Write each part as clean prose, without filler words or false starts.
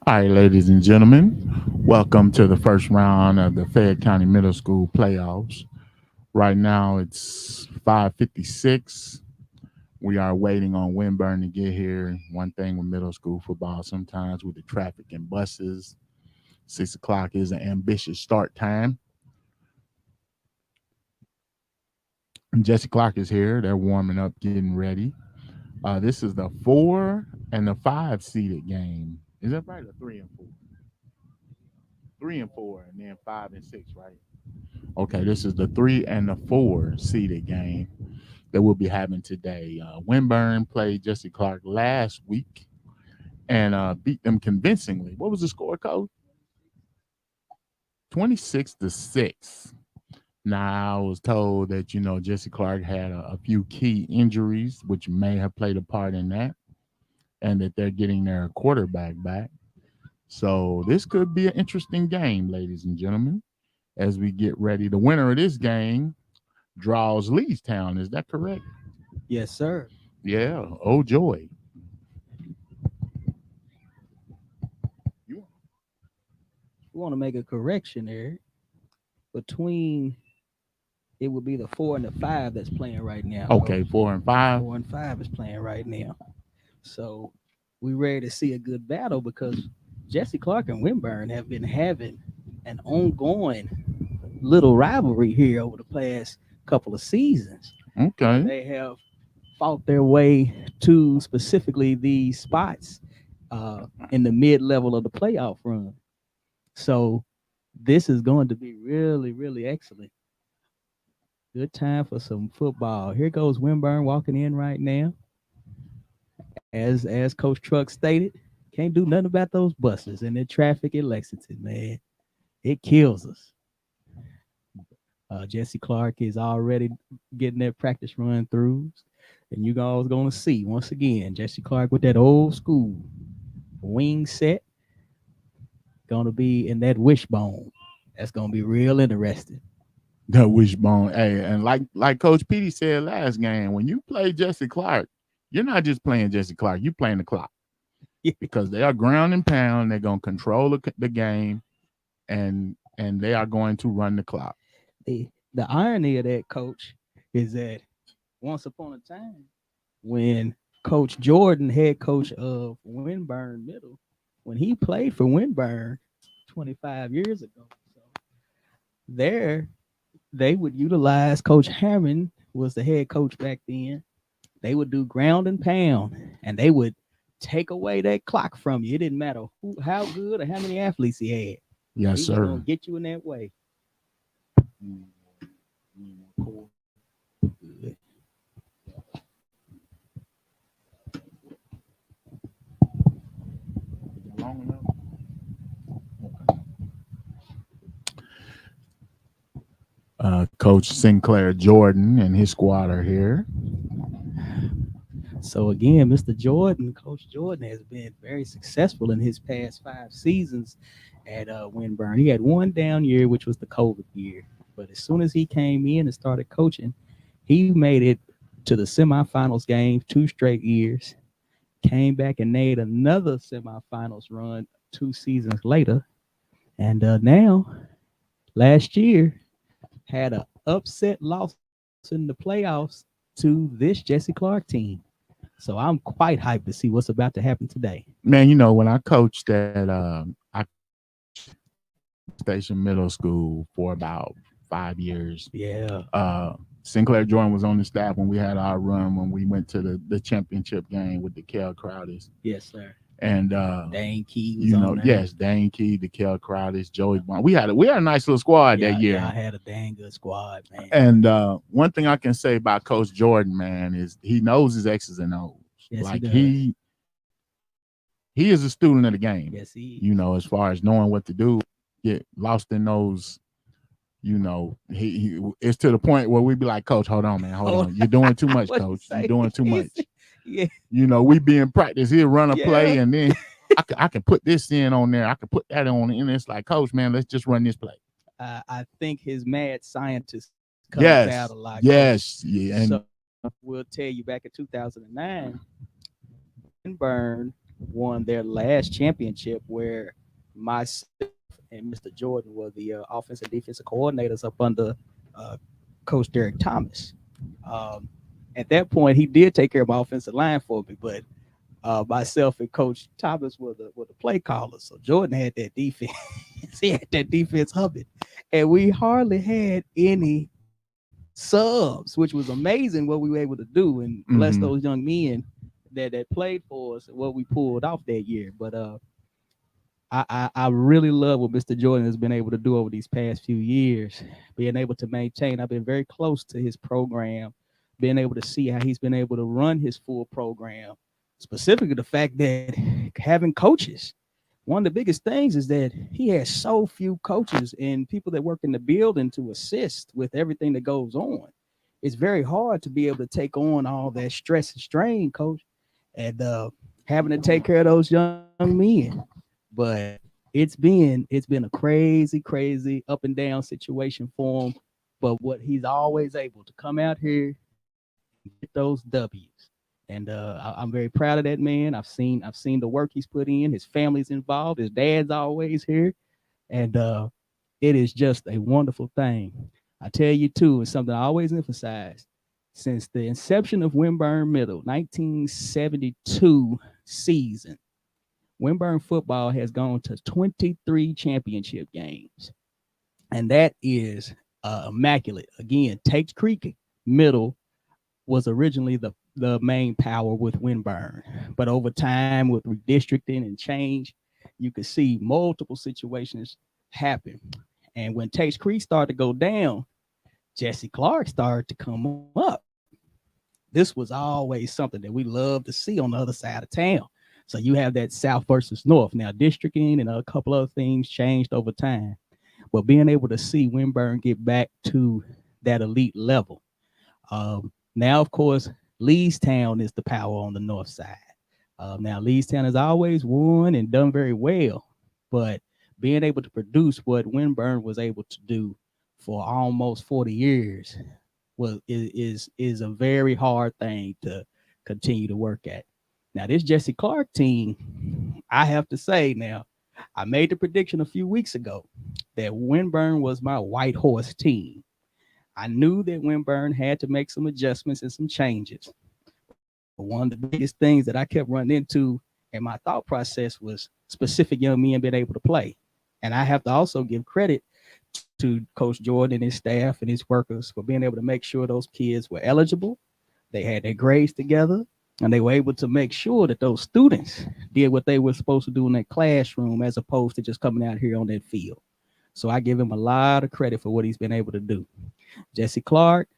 All right, ladies and gentlemen, welcome to the first round of the Fayette County Middle School playoffs. Right now it's 5:56. We are waiting on Winburn to get here. One thing with middle school football, sometimes with the traffic and buses, 6 o'clock is an ambitious start time. And Jessie Clark is here. They're warming up, getting ready. This is the 4 and the 5 seeded game. Is that right? Or 3 and 4? 3 and 4, and then 5 and 6, right? Okay, this is the 3 and the 4 seeded game that we'll be having today. Winburn played Jessie Clark last week and beat them convincingly. What was the score, Coach? 26-6. Now I was told that Jessie Clark had a few key injuries, which may have played a part in that, and that they're getting their quarterback back. So this could be an interesting game, ladies and gentlemen, as we get ready. The winner of this game draws Leestown. Is that correct? Yes, sir. Yeah. Oh joy. You We want to make a correction there between it would be the 4 and the 5 that's playing right now. okay? 4 and 5. 4 and 5 is playing right now. So we ready to see a good battle because Jessie Clark and Winburn have been having an ongoing little rivalry here over the past couple of seasons. Okay. They have fought their way to specifically these spots in the mid level of the playoff run. So this is going to be really, really excellent. Good time for some football. Here goes Winburn walking in right now. As Coach Truck stated, can't do nothing about those buses and the traffic in Lexington, man. It kills us. Jessie Clark is already getting their practice run throughs. And you guys going to see once again Jessie Clark with that old school wing set. Going to be in that wishbone. That's going to be real interesting. That wishbone. Hey, and like Coach Petey said last game, when you play Jessie Clark, you're not just playing Jessie Clark. You're playing the clock because they are ground and pound. They're gonna control the game, and they are going to run the clock. The irony of that, Coach, is that once upon a time, when Coach Jordan, head coach of Winburn Middle, when he played for Winburn 25 years ago, so there they would utilize Coach Hammond was the head coach back then. They would do ground and pound, and they would take away that clock from you. It didn't matter how good or how many athletes he had. Yes, He was gonna sir. get you in that way. Long enough? Coach Sinclair Jordan and his squad are here. So again, Mr. Jordan, Coach Jordan has been very successful in his past 5 seasons at Winburn. He had one down year, which was the COVID year. But as soon as he came in and started coaching, he made it to the semifinals game 2 straight years. Came back and made another semifinals run 2 seasons later, and now last year had a upset loss in the playoffs to this Jessie Clark team. So I'm quite hyped to see what's about to happen today. Man, when I coached I Station Middle School for about 5 years. Yeah. Sinclair Jordan was on the staff when we had our run when we went to the championship game with the Kel Crowders. Yes, sir. And Dane Key was on there. yes, Dane Key, the Kel Crowders, Joey Bond. We had a nice little squad that year. Yeah, I had a dang good squad, man. And one thing I can say about Coach Jordan, man, is he knows his X's and O's. Yes, like he he is a student of the game. yes, he As far as knowing what to do, get lost in those. He it's to the point where we be like, Coach, hold on, man, hold on. You're doing too much, What'd you Coach. You're say? doing too much. yeah. We be in practice. He'll run a play, Yeah. and then I can put this in on there. I can put that on, and it's like, Coach, man, let's just run this play. I think his mad scientist comes Yes, out a lot. yes, yeah, and So we'll tell you back in 2009, Winburn won their last championship, where myself and Mr. Jordan were the offensive defensive coordinators up under uh, Coach Derek Thomas. Um, at that point, he did take care of my offensive line for me, but myself and Coach Thomas were the play callers. So Jordan had that defense. He had that defense humming, and we hardly had any subs, which was amazing what we were able to do. And bless those Mm-hmm. young men that played for us and what we pulled off that year. But I really love what Mr. Jordan has been able to do over these past few years, being able to maintain. I've been very close to his program, being able to see how he's been able to run his full program. Specifically, the fact that having coaches, one of the biggest things is that he has so few coaches and people that work in the building to assist with everything that goes on. It's very hard to be able to take on all that stress and strain, coach, and having to take care of those young men. But it's been a crazy up and down situation for him. But what he's always able to come out here and get those W's. And I'm very proud of that man. I've seen the work he's put in. His family's involved. His dad's always here, and it is just a wonderful thing. I tell you too, it's something I always emphasize. Since the inception of Winburn Middle, 1972 season, Winburn football has gone to 23 championship games, and that is immaculate. Again, Tates Creek Middle was originally the main power with Winburn, but over time with redistricting and change, you could see multiple situations happen. And when Tates Creek started to go down, Jessie Clark started to come up. This was always something that we love to see on the other side of town. So you have that South versus North. Now, districting and a couple other things changed over time, but being able to see Winburn get back to that elite level. Now, of course, Leestown is the power on the north side. Now, Leestown has always won and done very well, but being able to produce what Winburn was able to do for almost 40 years is a very hard thing to continue to work at. Now, this Jessie Clark team, I have to say now, I made the prediction a few weeks ago that Winburn was my white horse team. I knew that Winburn had to make some adjustments and some changes. But one of the biggest things that I kept running into in my thought process was specific young men being able to play. And I have to also give credit to Coach Jordan and his staff and his workers for being able to make sure those kids were eligible, they had their grades together, and they were able to make sure that those students did what they were supposed to do in that classroom as opposed to just coming out here on that field. So I give him a lot of credit for what he's been able to do. Jessie Clark,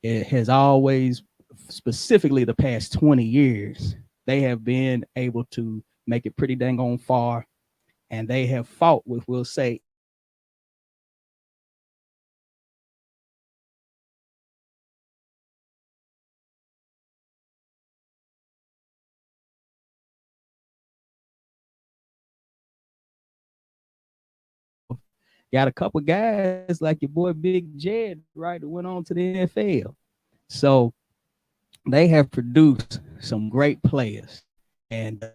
it has always, specifically the past 20 years, they have been able to make it pretty dang on far, and they have fought with, we'll say, anything from got a couple guys like your boy Big Jed, right, who went on to the NFL. So they have produced some great players, and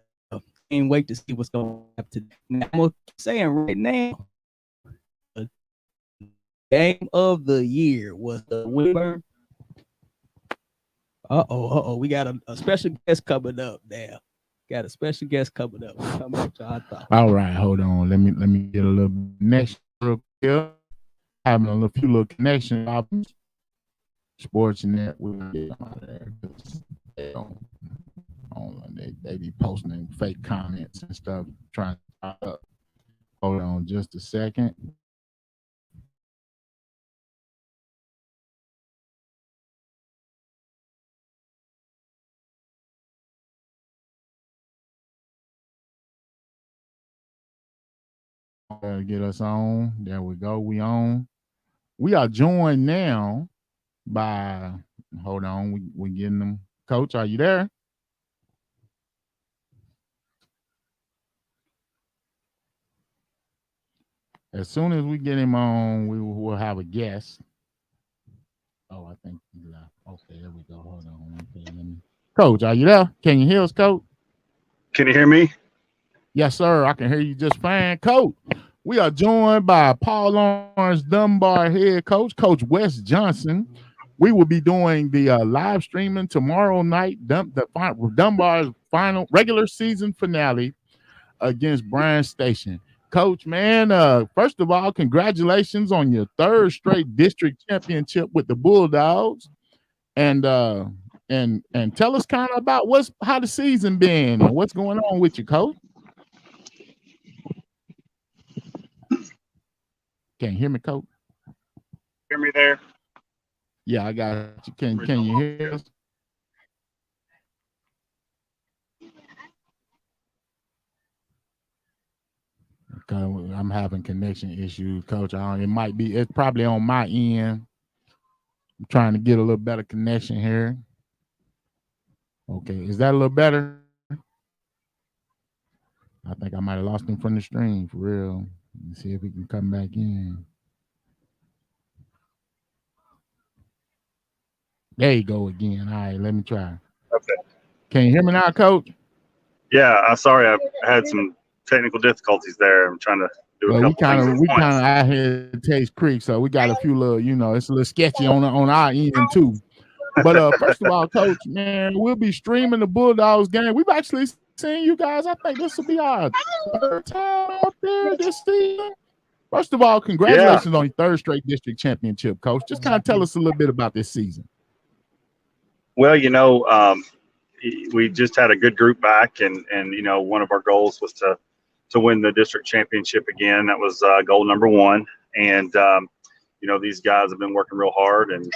can't wait to see what's going to happen today. Now, I'm gonna keep saying right now, the game of the year was the Winburn. We got a special guest coming up now. Got a special guest coming up. We'll come back to our thoughts. All right, hold on. Let me get a little connection real quick. Having a little few little connection problems. Sports net, we get them out of there. They be posting fake comments and stuff, trying to talk up. Hold on just a second. Get us on. There we go. We on. We are joined now by, hold on, we getting them. Coach, are you there? As soon as we get him on, we will have a guest. Oh, I think he left. Okay, there we go. Hold on. Okay, let me. Coach, are you there? Can you hear us, Coach? Can you hear me? Yes, sir. I can hear you just fine, Coach. We are joined by Paul Lawrence Dunbar head coach, Coach Wes Johnson. We will be doing the live streaming tomorrow night, Dunbar's final regular season finale against Bryan Station. Coach, man, first of all, congratulations on your third straight district championship with the Bulldogs. And tell us kind of about how the season been and what's going on with you, Coach. Can you hear me, Coach? Hear me there? Yeah, I got you. Can you hear us? Okay, I'm having connection issues, Coach. It's probably on my end. I'm trying to get a little better connection here. Okay, is that a little better? I think I might have lost him from the stream for real. Let's see if he can come back in. There you go again. All right, let me try. Okay. Can you hear me now, Coach? Yeah, I'm sorry. I had some technical difficulties there. I'm trying to do a couple things. We kind of out here at Tates Creek, so we got a few little, it's a little sketchy on our end too. But first of all, Coach, man, we'll be streaming the Bulldogs game. We've actually seen you guys. I think this will be our third time out there this season. First of all, congratulations on your third straight district championship, Coach. Just kind of tell us a little bit about this season. Well, we just had a good group back, and one of our goals was to win the district championship again. That was goal number one. And these guys have been working real hard, and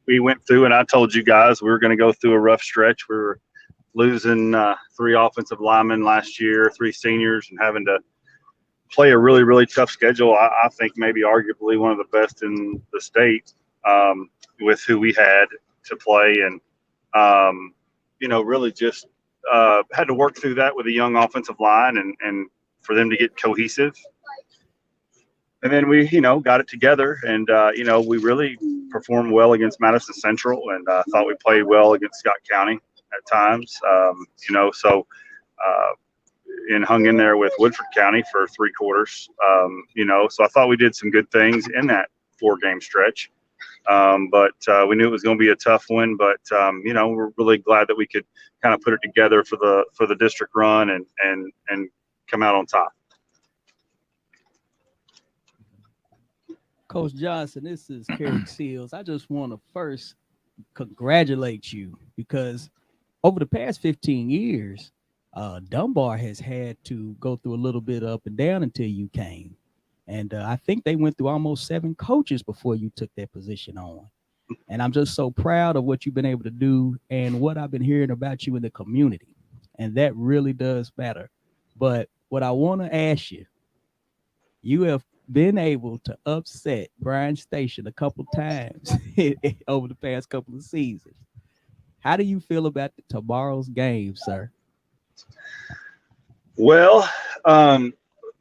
we went through, and I told you guys we were going to go through a rough stretch. We were losing 3 offensive linemen last year, 3 seniors, and having to play a really, really tough schedule. I think maybe arguably one of the best in the state with who we had to play. And, really just had to work through that with a young offensive line and for them to get cohesive. And then we, got it together, and, we really performed well against Madison Central, and thought we played well against Scott County at times, and hung in there with Woodford County for 3 quarters, so I thought we did some good things in that 4-game stretch. But we knew it was going to be a tough one, but, we're really glad that we could kind of put it together for the district run and come out on top. Coach Johnson, this is Kerry Seals. I just want to first congratulate you, because over the past 15 years, Dunbar has had to go through a little bit up and down until you came. And I think they went through almost 7 coaches before you took that position on. And I'm just so proud of what you've been able to do and what I've been hearing about you in the community. And that really does matter. But what I want to ask you, you have been able to upset Bryan Station a couple times over the past couple of seasons. How do you feel about tomorrow's game, sir? Well,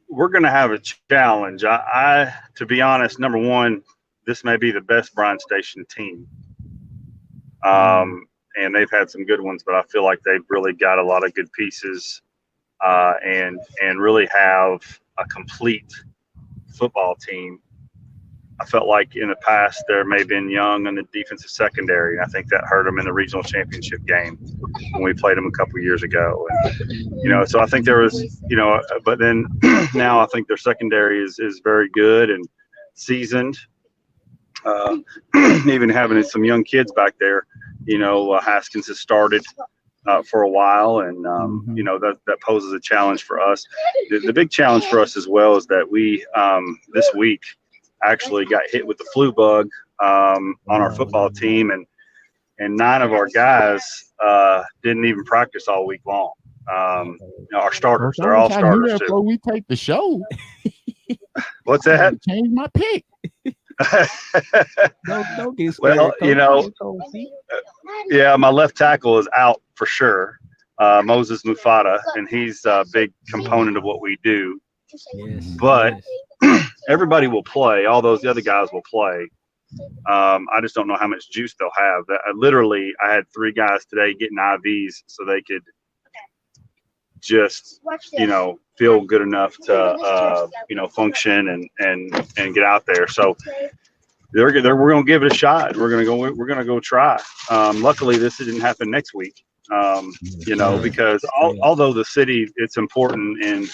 we're going to have a challenge. I, to be honest, number one, this may be the best Bryan Station team. And they've had some good ones, but I feel like they've really got a lot of good pieces, and really have a complete football team. I felt like in the past there may have been young in the defensive secondary, and I think that hurt them in the regional championship game when we played them a couple of years ago. And, so I think there was, but then now I think their secondary is very good and seasoned. Even having some young kids back there, Haskins has started for a while, and that poses a challenge for us. The big challenge for us as well is that we this week actually got hit with the flu bug on our football team, and 9 of our guys didn't even practice all week long. Our starters, they're all starters too. Before we take the show, what's that? Change my pick. Don't get scared. Well, yeah, my left tackle is out for sure, Moses Mufata, and he's a big component of what we do. Yes, but everybody will play. All those other guys will play. I just don't know how much juice they'll have. I had 3 guys today getting IVs so they could just, feel good enough to, function and get out there. So we're going to give it a shot. We're going to go try. Luckily, this didn't happen next week. Because although the city, it's important, and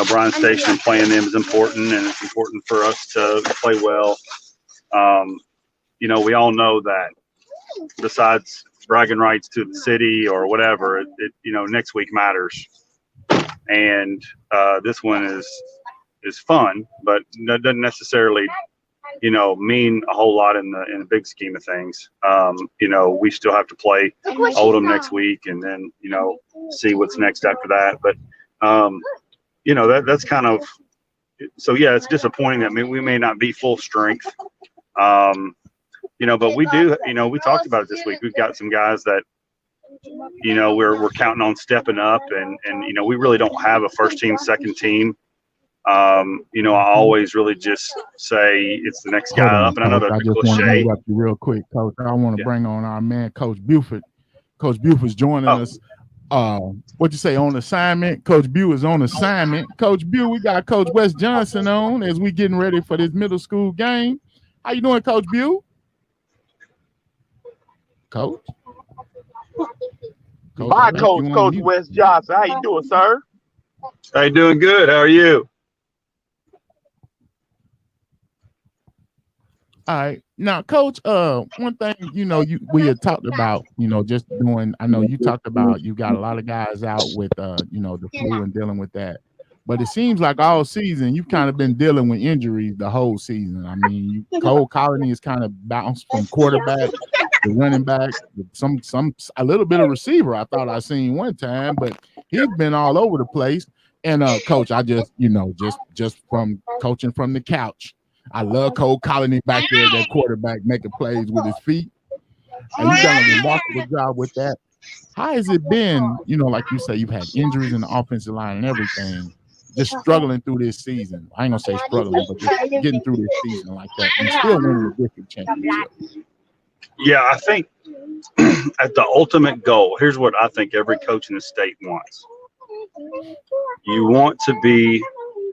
Bryan Station playing them is important, and it's important for us to play well. We all know that besides bragging rights to the city or whatever, next week matters. And this one is fun, but doesn't necessarily mean a whole lot in the big scheme of things. We still have to play Oldham next week, and then see what's next after that. But that's kind of, so yeah, it's disappointing that we may not be full strength. But we do. We talked about it this week. We've got some guys that we're counting on stepping up, and we really don't have a first team, second team. I always really just say it's the next guy up, and I know that's I just want to interrupt you real quick, Coach. I want to bring on our man, Coach Buford. Coach Buford's joining us. What you say, on assignment? Coach Bew is on assignment. Coach Bew, we got Coach Wes Johnson on as we getting ready for this middle school game. How you doing, Coach Bew? Coach? My coach Wes Johnson. How you doing, sir? How you doing? Good. How are you? All right. Now, Coach, one thing, we had talked about, just doing, I know you talked about you got a lot of guys out with, the flu and dealing with that. But it seems like all season you've kind of been dealing with injuries the whole season. I mean, Cole Colony has kind of bounced from quarterback to running back, a little bit of receiver. I thought I seen one time, but he's been all over the place. And Coach, I just, just from coaching from the couch, I love Cole Colony back there, that quarterback making plays with his feet. And he's done a remarkable job with that. How has it been, like you say, you've had injuries in the offensive line and everything, just struggling through this season? I ain't gonna say struggling, but just getting through this season like that and still winning the district championship. Yeah, I think at the ultimate goal, here's what I think every coach in the state wants. You want to be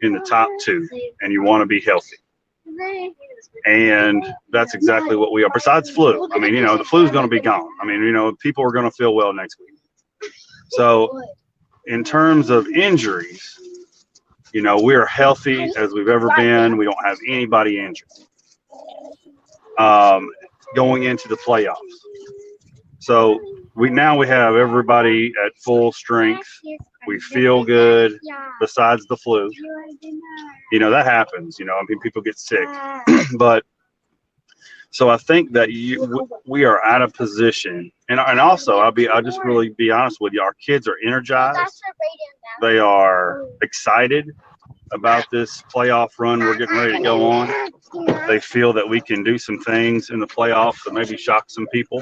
in the top 2, and you want to be healthy. And that's exactly what we are. Besides flu, I mean, the flu is going to be gone. I mean, people are going to feel well next week. So in terms of injuries, we're healthy as we've ever been. We don't have anybody injured going into the playoffs. So we have everybody at full strength. We feel good besides the flu. That happens, people get sick. But so I think that we are at a position, and also I'll just really be honest with you, our kids are energized. They are excited about this playoff run we're getting ready to go on. They feel that we can do some things in the playoffs that maybe shock some people.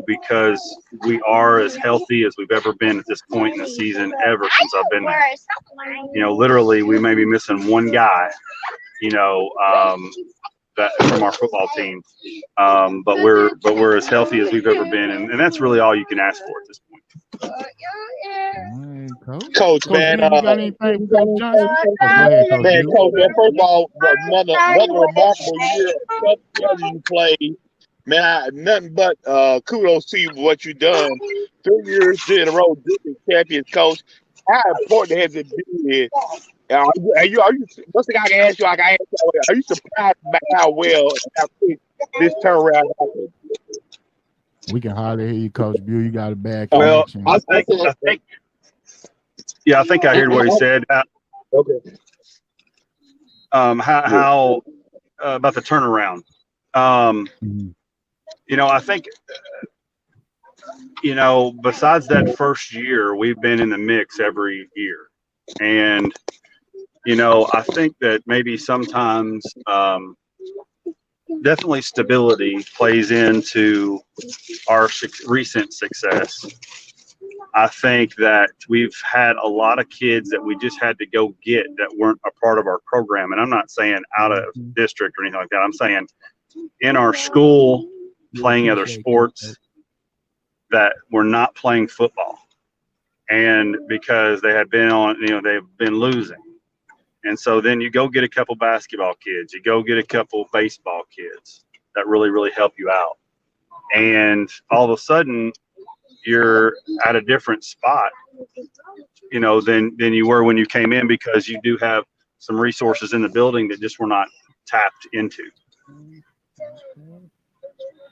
Because we are as healthy as we've ever been at this point in the season ever since I've been there. Literally, we may be missing one guy, that from our football team. But we're as healthy as we've ever been, and that's really all you can ask for at this point. Coach, man, Coach, man, first of all, another remarkable year of you played. Man, nothing but kudos to you for what you've done. 3 years in a row, district champions, Coach. How important has it been? Are you? What's the guy I can ask you? Are you surprised by how well and how quick this turnaround happened? We can hardly hear you, Coach Bew. You got a bad connection. Well, I think I heard what he said. Okay. How about the turnaround? I think, besides that first year, we've been in the mix every year. And, I think that maybe sometimes definitely stability plays into our recent success. I think that we've had a lot of kids that we just had to go get that weren't a part of our program. And I'm not saying out of district or anything like that. I'm saying in our school playing other sports that were not playing football. And because they had been on, they've been losing. And so then you go get a couple basketball kids, you go get a couple baseball kids that really, really help you out. And all of a sudden, you're at a different spot, than you were when you came in, because you do have some resources in the building that just were not tapped into.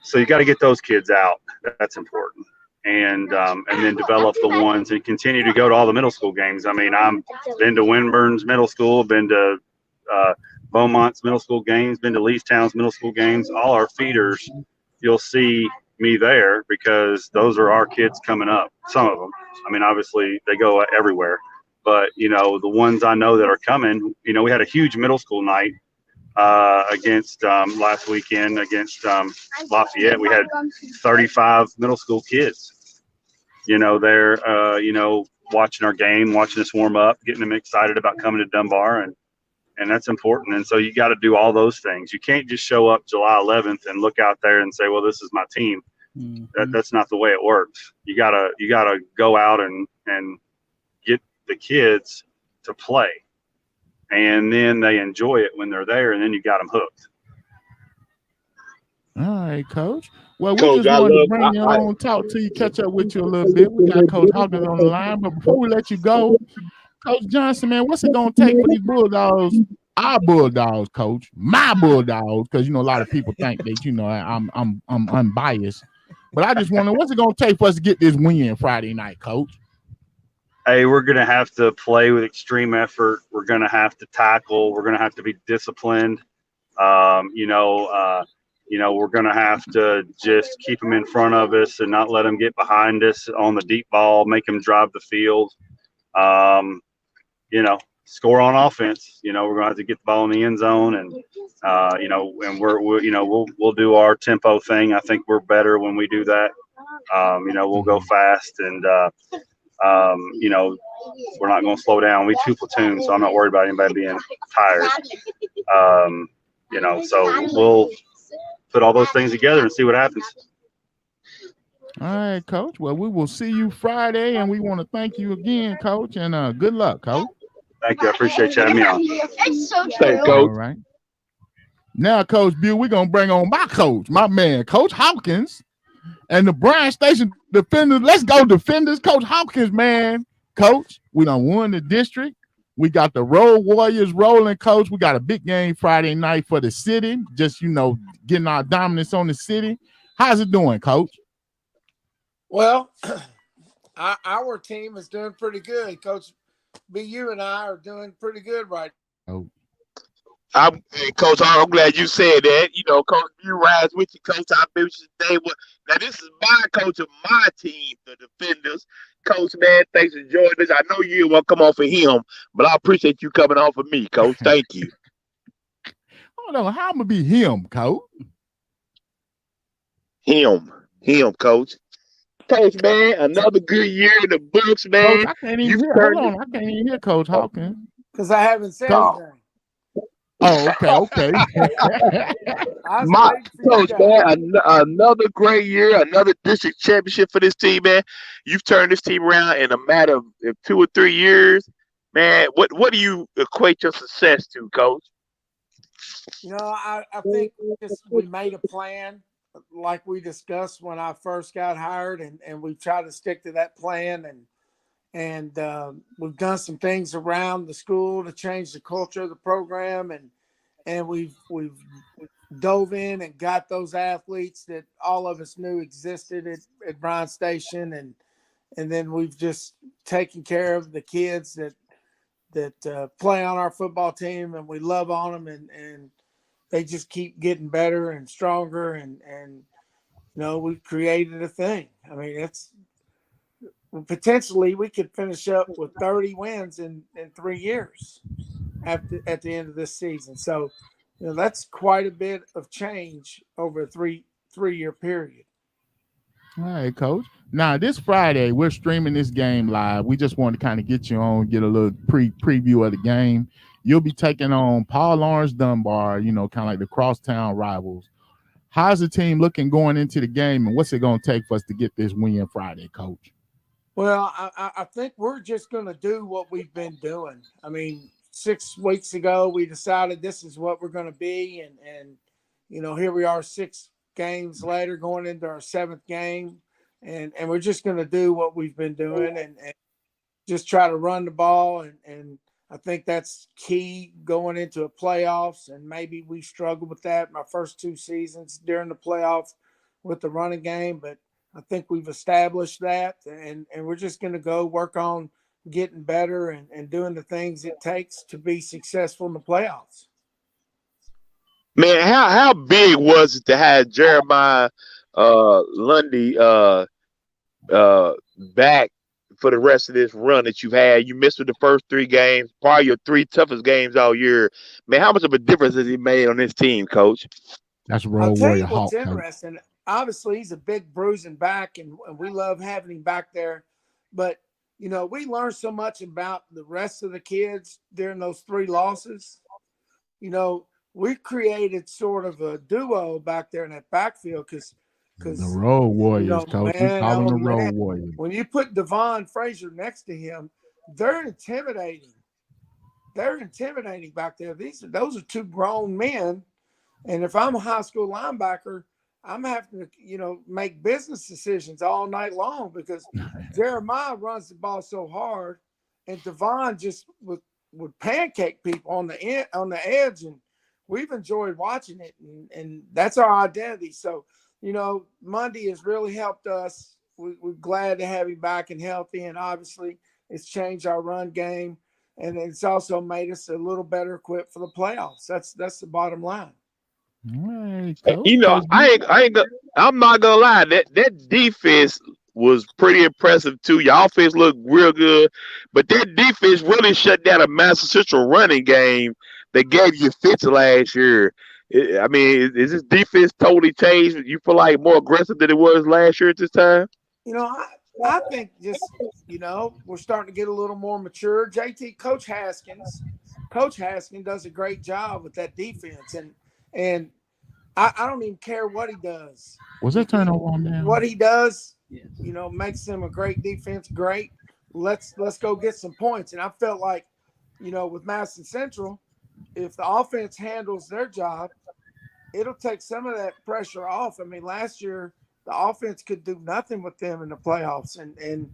So you got to get those kids out. That's important. And then develop the ones and continue to go to all the middle school games. I mean, I've been to Winburn's middle school, been to Beaumont's middle school games, been to Leestown's middle school games. All our feeders, you'll see me there, because those are our kids coming up. Some of them. I mean, obviously they go everywhere, but the ones I know that are coming. We had a huge middle school night against last weekend against Lafayette. We had 35 middle school kids. They're watching our game, watching us warm up, getting them excited about coming to Dunbar, and that's important. And so you got to do all those things. You can't just show up July 11th and look out there and say, well, this is my team. That's not the way it works. You gotta go out and get the kids to play, and then they enjoy it when they're there, and then you got them hooked. All right, Coach. Well, we just wanted to bring you on, talk to you, catch up with you a little bit. We got Coach Hawkins on the line, but before we let you go, Coach Johnson, man, what's it gonna take for these Bulldogs? Our Bulldogs, Coach, my Bulldogs, because a lot of people think that I'm unbiased, but I just wonder what's it gonna take for us to get this win Friday night, Coach. Hey, we're gonna have to play with extreme effort. We're gonna have to tackle. We're gonna have to be disciplined. We're going to have to just keep them in front of us and not let them get behind us on the deep ball, make them drive the field, score on offense. We're going to have to get the ball in the end zone, and, and we'll do our tempo thing. I think we're better when we do that. We'll go fast, and, we're not going to slow down. We two platoons, so I'm not worried about anybody being tired. So we'll put all those things together and see what happens. All right, Coach. Well, we will see you Friday, and we want to thank you again, Coach, and good luck, Coach. Thank you. I appreciate you having me on. Thanks, Coach. All right. Now, Coach Bill, we're going to bring on my coach, my man, Coach Hawkins, and the Bryan Station Defenders. Let's go, Defenders. Coach Hawkins, man. Coach, we done won the district. We got the Road Warriors rolling, Coach. We got a big game Friday night for the city. Just, getting our dominance on the city. How's it doing, Coach? Well, our team is doing pretty good. Coach BU and I are doing pretty good right now. Coach, I'm glad you said that. Coach BU rides with you, Coach. I bet you today. Now, this is my coach of my team, the Defenders. Coach, man, thanks for joining us. I know you won't come on for him, but I appreciate you coming on for me, Coach. Thank you. Hold on, how I'm gonna be him, Coach? Him, Coach. Coach, man, another good year in the books, man. Coach, I can't even hear. Hold on, I can't even hear Coach Hawkins. Because I haven't said anything. Oh, okay. Coach, man, another great year, another district championship for this team, man. You've turned this team around in a matter of 2 or 3 years, man. What do you equate your success to, Coach? I think we made a plan like we discussed when I first got hired, and we've tried to stick to that plan, and we've done some things around the school to change the culture of the program, and we've dove in and got those athletes that all of us knew existed at Bryan Station, and then we've just taken care of the kids that play on our football team, and we love on them, and they just keep getting better and stronger, and we've created a thing. I mean, potentially we could finish up with 30 wins in 3 years at the end of this season. So, that's quite a bit of change over a three-year period. All right, Coach. Now this Friday we're streaming this game live. We just want to kind of get you on, get a little preview of the game. You'll be taking on Paul Lawrence Dunbar. You know, kind of like the crosstown rivals. How's the team looking going into the game, and what's it going to take for us to get this win Friday, Coach? Well, I think we're just going to do what we've been doing. I mean, 6 weeks ago, we decided this is what we're going to be. And, you know, here we are 6 games later going into our 7th game. And we're just going to do what we've been doing and just try to run the ball. And I think that's key going into a playoffs. And maybe we struggled with that my first 2 seasons during the playoffs with the running game. But I think we've established that, and we're just going to go work on getting better and doing the things it takes to be successful in the playoffs. Man, how big was it to have Jeremiah Lundy back for the rest of this run that you've had? You missed with the first 3 games, probably your 3 toughest games all year. Man, how much of a difference has he made on this team, Coach? That's I'll Road tell Warrior you what's Hawk. interesting. Obviously, he's a big bruising back, and we love having him back there. But, you know, we learned so much about the rest of the kids during those 3 losses. You know, we created sort of a duo back there in that backfield because The Road Warriors, you know, Coach. We man, call them oh, the Road man. Warriors. When you put Devon Frazier next to him, they're intimidating. They're intimidating back there. Those are 2 grown men. And if I'm a high school linebacker, I'm having to, you know, make business decisions all night long because Jeremiah runs the ball so hard, and Devon just would pancake people on the edge, and we've enjoyed watching it, and that's our identity. So, you know, Monday has really helped us. We're glad to have him back and healthy, and obviously it's changed our run game, and it's also made us a little better equipped for the playoffs. That's the bottom line. Right, Coach. You know, I'm not gonna lie. That defense was pretty impressive too. Your offense looked real good, but that defense really shut down a Master Central running game that gave you fits last year. I mean, is this defense totally changed? You feel like more aggressive than it was last year at this time? You know, I think just, you know, we're starting to get a little more mature. Coach Haskins does a great job with that defense, and I don't even care what he does. Was that turnover on there? What he does, you know, makes him a great defense. Great. Let's go get some points. And I felt like, you know, with Madison Central, if the offense handles their job, it'll take some of that pressure off. I mean, last year the offense could do nothing with them in the playoffs, and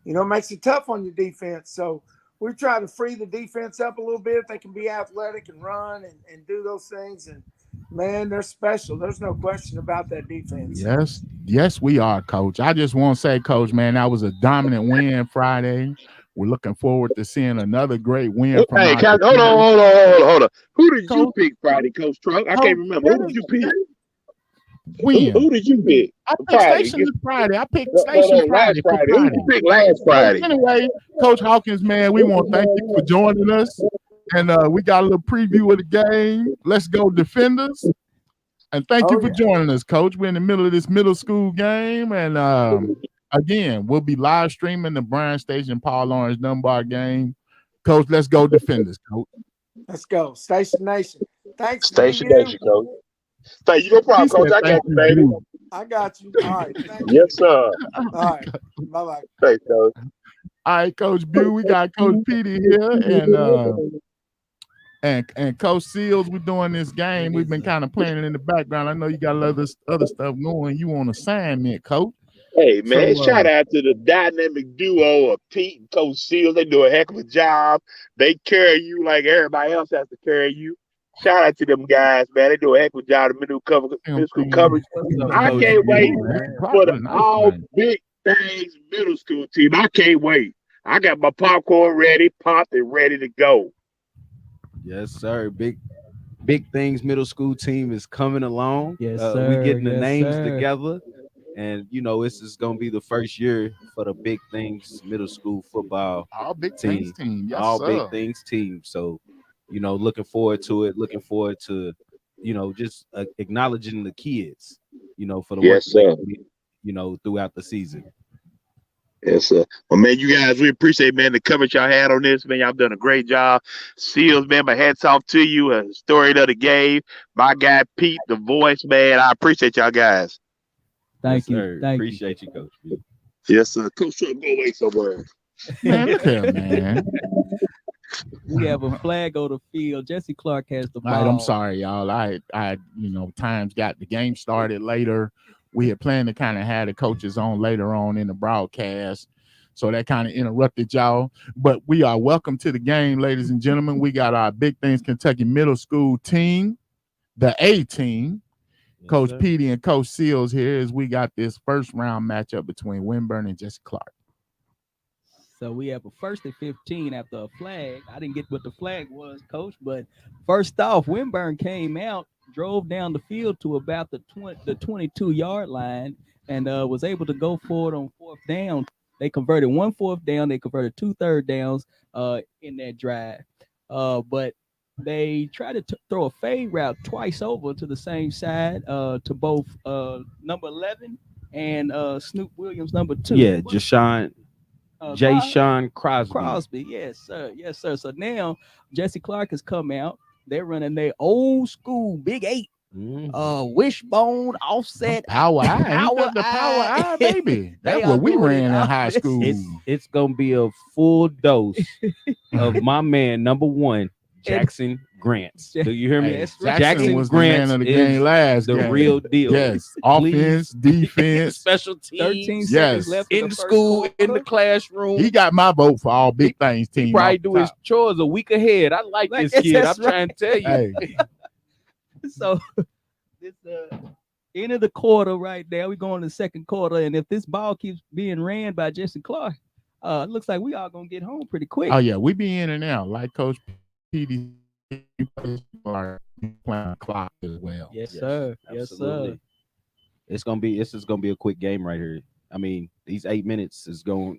you know, it makes it tough on your defense. So we try to free the defense up a little bit. They can be athletic and run and do those things. And man, they're special. There's no question about that defense. Yes, we are, Coach. I just want to say, Coach, man, that was a dominant win Friday. We're looking forward to seeing another great win from Hey, our hold on. Who did you pick Friday, Coach Trunk? I can't remember. Who did you pick? Win. Who did you pick? I picked Station this Friday. I picked Station Friday. Who did you pick last Friday? Anyway, Coach Hawkins, man, we want to thank you for joining us. And we got a little preview of the game. Let's go Defenders. And thank you for joining us, Coach. We're in the middle of this middle school game. And again, we'll be live streaming the Bryan Station Paul Lawrence Dunbar game. Coach, let's go Defenders, Coach. Let's go. Station Nation. Thanks. Station Nation, Coach. Thank you. No problem, Coach. I got you, baby. I got you. All right. Thank you. Yes, sir. All right. Bye-bye. Thanks, Coach. All right, Coach Bew. We got Coach Petey here. And Coach Seals, we're doing this game. We've been kind of playing it in the background. I know you got other stuff going. You on assignment, Coach. Hey, man, shout out to the dynamic duo of Pete and Coach Seals. They do a heck of a job. They carry you like everybody else has to carry you. Shout out to them guys, man. They do a heck of a job of middle school coverage. I can't wait for the all big things middle school team. I can't wait. I got my popcorn ready, popped and ready to go. Yes, sir. Big things middle school team is coming along. Yes, sir. We getting the names together. And, you know, this is going to be the first year for the Big Things middle school football all big team. Things team. Yes, all sir. Big Things team. So, you know, looking forward to it. Looking forward to, you know, just acknowledging the kids, you know, for the yes, sir. throughout the season. Yes, sir. Well, man, you guys, we appreciate, man, the coverage y'all had on this. Man, y'all done a great job. Seals, man, my hats off to you. A story of the game. My guy, Pete, the voice, man. I appreciate y'all guys. Thank Yes, you. sir. Thank Appreciate you, Coach. B. Yes, sir. Coach, go away somewhere. Man, look here, man. We have a flag on the field. Jessie Clark has the All ball. right, I'm sorry, y'all. Times got the game started later. We had planned to kind of have the coaches on later on in the broadcast. So that kind of interrupted y'all. But we are welcome to the game, ladies and gentlemen. We got our Big Things Kentucky Middle School team, the A team. Yes, Coach sir. Petey and Coach Seals here as we got this first round matchup between Winburn and Jessie Clark. So we have a 1st and 15 after a flag. I didn't get what the flag was, Coach, but first off, Winburn came out, drove down the field to about the 22-yard line, and was able to go forward on 4th down. They converted 1 4th down. They converted 2 3rd downs in that drive. But they tried to throw a fade route twice over to the same side to both number 11 and Snoop Williams, number 2. Yeah, Jay Sean Crosby. Yes, sir. Yes, sir. So now Jessie Clark has come out. They're running their old school Big 8. Wishbone offset Power eye. Ain't that the power eye, baby? That's what we ran in high school. It's gonna be a full dose of my man number 1, Jackson Grants. Do you hear me? Hey, Jackson Jackson was the Grants man of the is game last the game. real deal. Yes, Please. offense, defense. Special 13 teams. Yes. seconds left In the the first school, quarter. in the classroom. He got my vote for all Big Things team. He probably off the do his top. chores a week ahead. I like Like, this kid. that's I'm trying to tell you. Hey, So this end of the quarter right now. We're going to the second quarter, and if this ball keeps being ran by Jessie Clark, it looks like we all gonna get home pretty quick. oh yeah, we be in and out like Coach PD playing clock as well. Yes, sir. Yes, sir. This is gonna be a quick game right here. I mean, these 8 minutes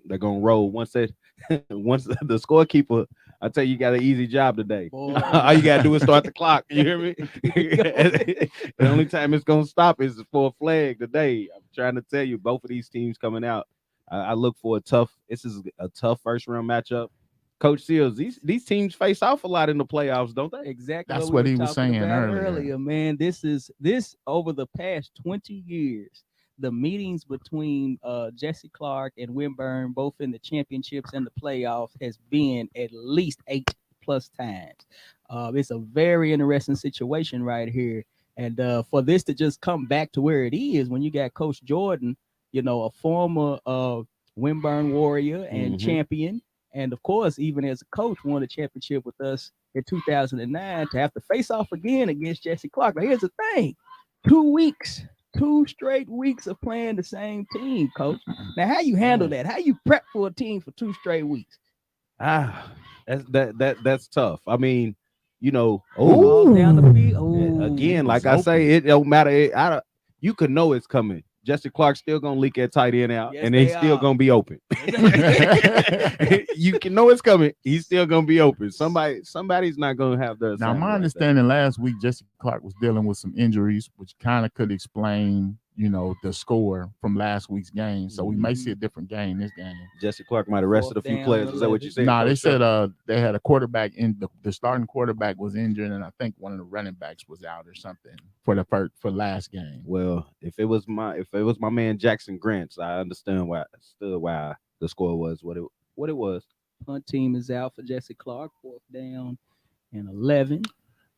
they're gonna roll once the scorekeeper. I tell you, got an easy job today. Boy. All you gotta do is start the clock. You hear me? The only time it's gonna stop is for a flag today. I'm trying to tell you, both of these teams coming out. I look for this is a tough first round matchup. Coach Seals, these teams face off a lot in the playoffs, don't they? Exactly. That's we what were he was talking saying about earlier. man. This over the past 20 years. The meetings between Jessie Clark and Winburn, both in the championships and the playoffs, has been at least 8+ times. It's a very interesting situation right here. And for this to just come back to where it is, when you got Coach Jordan, a former Winburn Warrior and champion, and of course, even as a coach, won a championship with us in 2009, to have to face off again against Jessie Clark. But here's the thing: 2 straight weeks of playing the same team, Coach. Now, how you handle that? How you prep for a team for 2 straight weeks? That's tough. I mean, All down the field. Again, like I say, it don't matter. You could know it's coming. Jessie Clark's still gonna leak that tight end out, Yes, and they he's still are. gonna be open. You can know it's coming. He's still gonna be open. Somebody's not gonna have their. Now, my assignment understanding last week, Jessie Clark was dealing with some injuries, which kind of could explain, the score from last week's game. So we may see a different game this game. like that. Jessie Clark might have rested a few Fourth players. down, Is that what you said? Nah, they Coach? said they had a quarterback in the starting quarterback was injured, and I think one of the running backs was out or something for last game. Well, if it was my man Jackson Grants, I understand why the score was what it was. Punt team is out for Jessie Clark. 4th down and 11.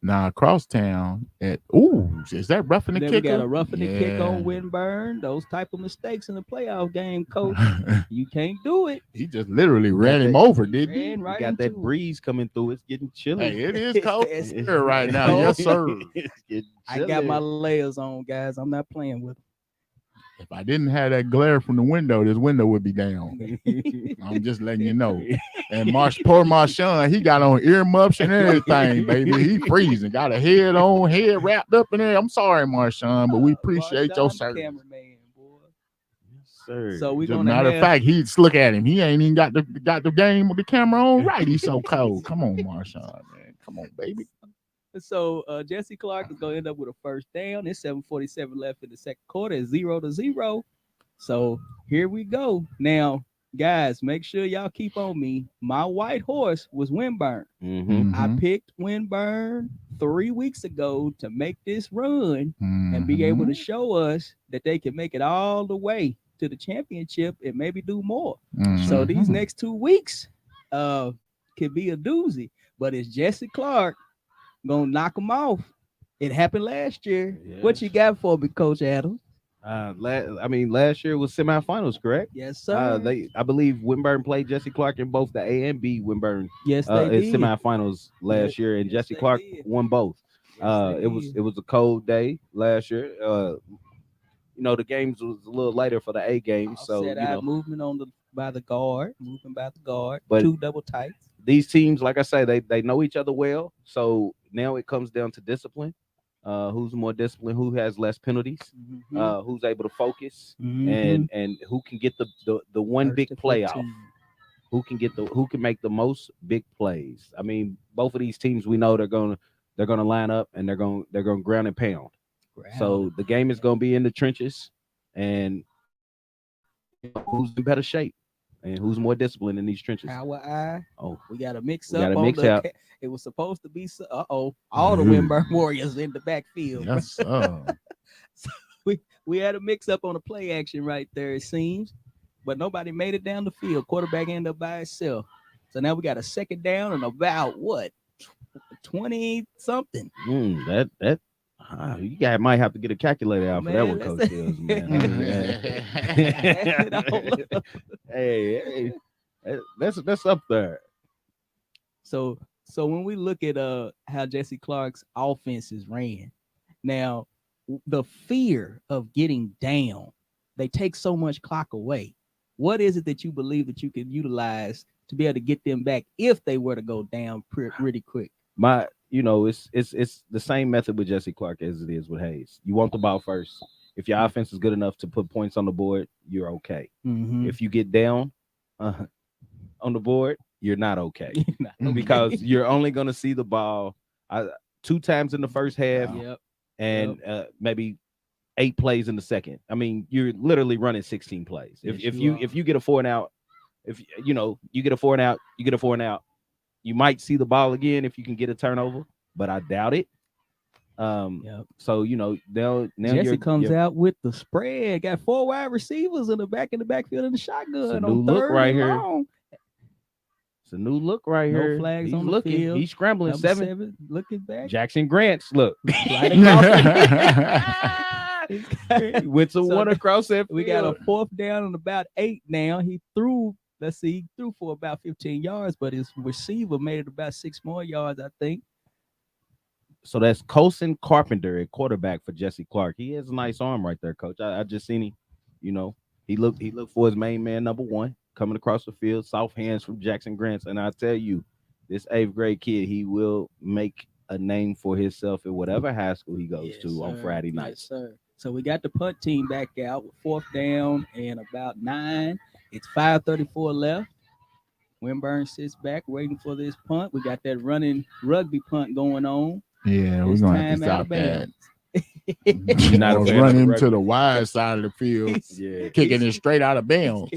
Now Crosstown is that roughing the Then kicker? we got a roughing the kick Yeah. on Winburn. Those type of mistakes in the playoff game, Coach. You can't do it. He just literally ran him over, didn't he? Ran right You got that into it. breeze coming through. It's getting chilly. Hey, it is cold It's here right now. Yes, sir. It's getting I got chilly. my layers on, guys. I'm not playing with If I didn't have that glare from the window, this window would be down. them. I'm just letting you know. And poor Marshawn, he got on earmuffs and everything, baby. He freezing. Got a head wrapped up in there. I'm sorry, Marshawn, but we appreciate your Marshawn, service. cameraman, boy. Sir. So we're As a gonna matter have, of fact, look at him. He ain't even got the game with the camera on right. He's so cold. Come on, Marshawn, man. Come on, baby. So Jessie Clark is gonna end up with a 1st down. It's 7:47 left in the second quarter. It's 0-0. So here we go. Now, guys, make sure y'all keep on me. My white horse was Winburn. Mm-hmm. I Mhm. picked Winburn 3 weeks ago to make this run and be able to Mhm. show us that they can make it all the way to the championship and maybe do more. So these Mhm. next 2 weeks could be a doozy. But is Jessie Clark gonna knock them off? It happened last year. What you got for me, Coach Adams? Last year was semifinals, correct? Yes, sir. I believe Winburn played Jessie Clark in both the A and B Winburn yes, they in did. semifinals last year, and yes, Jessie they Clark did. won both. Yes, they It was a cold day last year. The games was a little later for the A games, so Set out movement on the by the guard, moving by the guard, But- 2 double tights. these teams, like I say, they know each other well. So now it comes down to discipline. Who's more disciplined? Who has less penalties? Who's able to focus? Mhm. And who can get the one First big to play off? 15. Who can make the most big plays? I mean, both of these teams we know they're gonna line up and they're gonna ground and pound. So the game is gonna be in the trenches, and who's in better shape and who's more disciplined in these trenches. Power eye. Oh, We got to mix We up gotta on mix the. out. It was supposed to be. All the Winburn Warriors in the backfield. Yes, sir. We had a mix up on the play action right there. It seems, but nobody made it down the field. Quarterback ended up by itself. So now we got a second down and about what 20 something. that you guys might have to get a calculator out for that one, Man, Coach Fields, man. hey, that's up there. So when we look at how Jessie Clark's offenses ran, now the fear of getting down, they take so much clock away. What is it that you believe that you can utilize to be able to get them back if they were to go down pretty quick? It's the same method with Jessie Clark as it is with Hayes. You want the ball first. If your offense is good enough to put points on the board, you're okay. Mm-hmm. If you get down on the board, you're not okay because you're only going to see the ball 2 times in the first half and maybe 8 plays in the second. I mean, you're literally running 16 plays. If you get a 4 and out, if you get a 4 and out, you get a 4 and out. You might see the ball again if you can get a turnover, but I doubt it. So now Jessie comes out with the spread. Got 4 wide receivers in the backfield in the shotgun on look 3rd right and here. long. It's a new look right No here. flags He's on the looking. field. He's scrambling. Number 7. 7 looking back. Jackson Grants, look. Right He went to one across that field. We got a 4th down and about 8 now. He threw for about 15 yards, but his receiver made it about 6 more yards, I think. So that's Colson Carpenter at quarterback for Jessie Clark. He has a nice arm right there, Coach. I just seen him. He looked for his main man, number 1, coming across the field, soft hands from Jackson Grants. And I tell you, this 8th grade kid, he will make a name for himself in whatever high school he goes to on Friday nights. Yes, sir. So we got the punt team back out with 4th down and about 9. It's 5:34 left. Winburn sits back waiting for this punt. We got that running rugby punt going on. Yeah, we're gonna have to stop that. You're not running to the wide side of the field, kicking it straight out of bounds.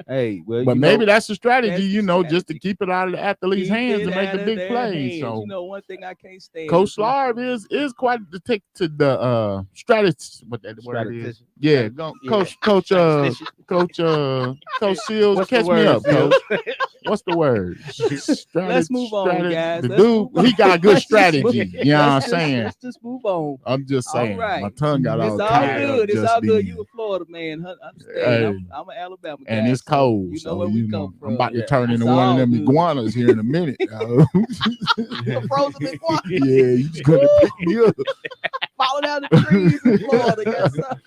Hey, but maybe that's the strategy, just to keep it out of the athlete's hands and make the big plays. So, one thing I can't stand. Coach Slarb is quite the take to the strategist. What that word is? Yeah, Coach Shields, catch me up, Coach. What's the word? Let's move on, guys. The dude, he got good strategy. You know what I'm saying? Let's just move on. I'm just saying. All right. My tongue got all tied up. It's all good. You a Florida man. Understand? I'm an Alabama guy. And it's cold. You know where we come from. I'm about to turn into one of them iguanas here in a minute. You're frozen iguana. Yeah, you just gonna pick me up. Falling out the trees in Florida. Yes, sir.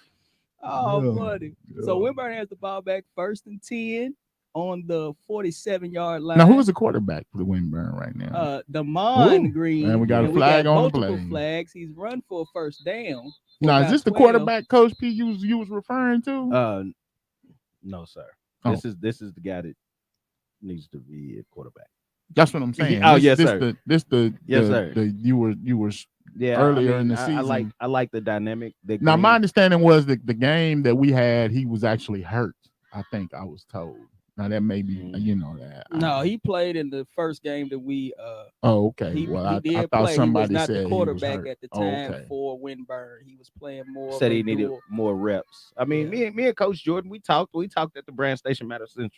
Oh, buddy. So Winburn has the ball back 1st and 10 on the 47-yard line. Now, who is the quarterback for the Winburn right now? Damon Green. And we got a flag on the play. Multiple flags. He's run for a 1st down. Now, is this the quarterback Coach P you was referring to? No, sir. This is the guy that needs to be a quarterback. That's what I'm saying. Oh, This- yes, this sir. Yes, sir. You were Yeah, earlier in the season. I like the dynamic. Now, my understanding was that the game that we had, he was actually hurt. I think I was told. Now that may be, that. No, he played in the first game that we. Oh, okay. He I did thought play. He somebody was not said the he was quarterback hurt. at the Oh, time okay. for Winburn. He was playing more. said of a he needed dual. more reps. I mean, Yeah. me and Coach Jordan, we talked at the Bryan Station Madison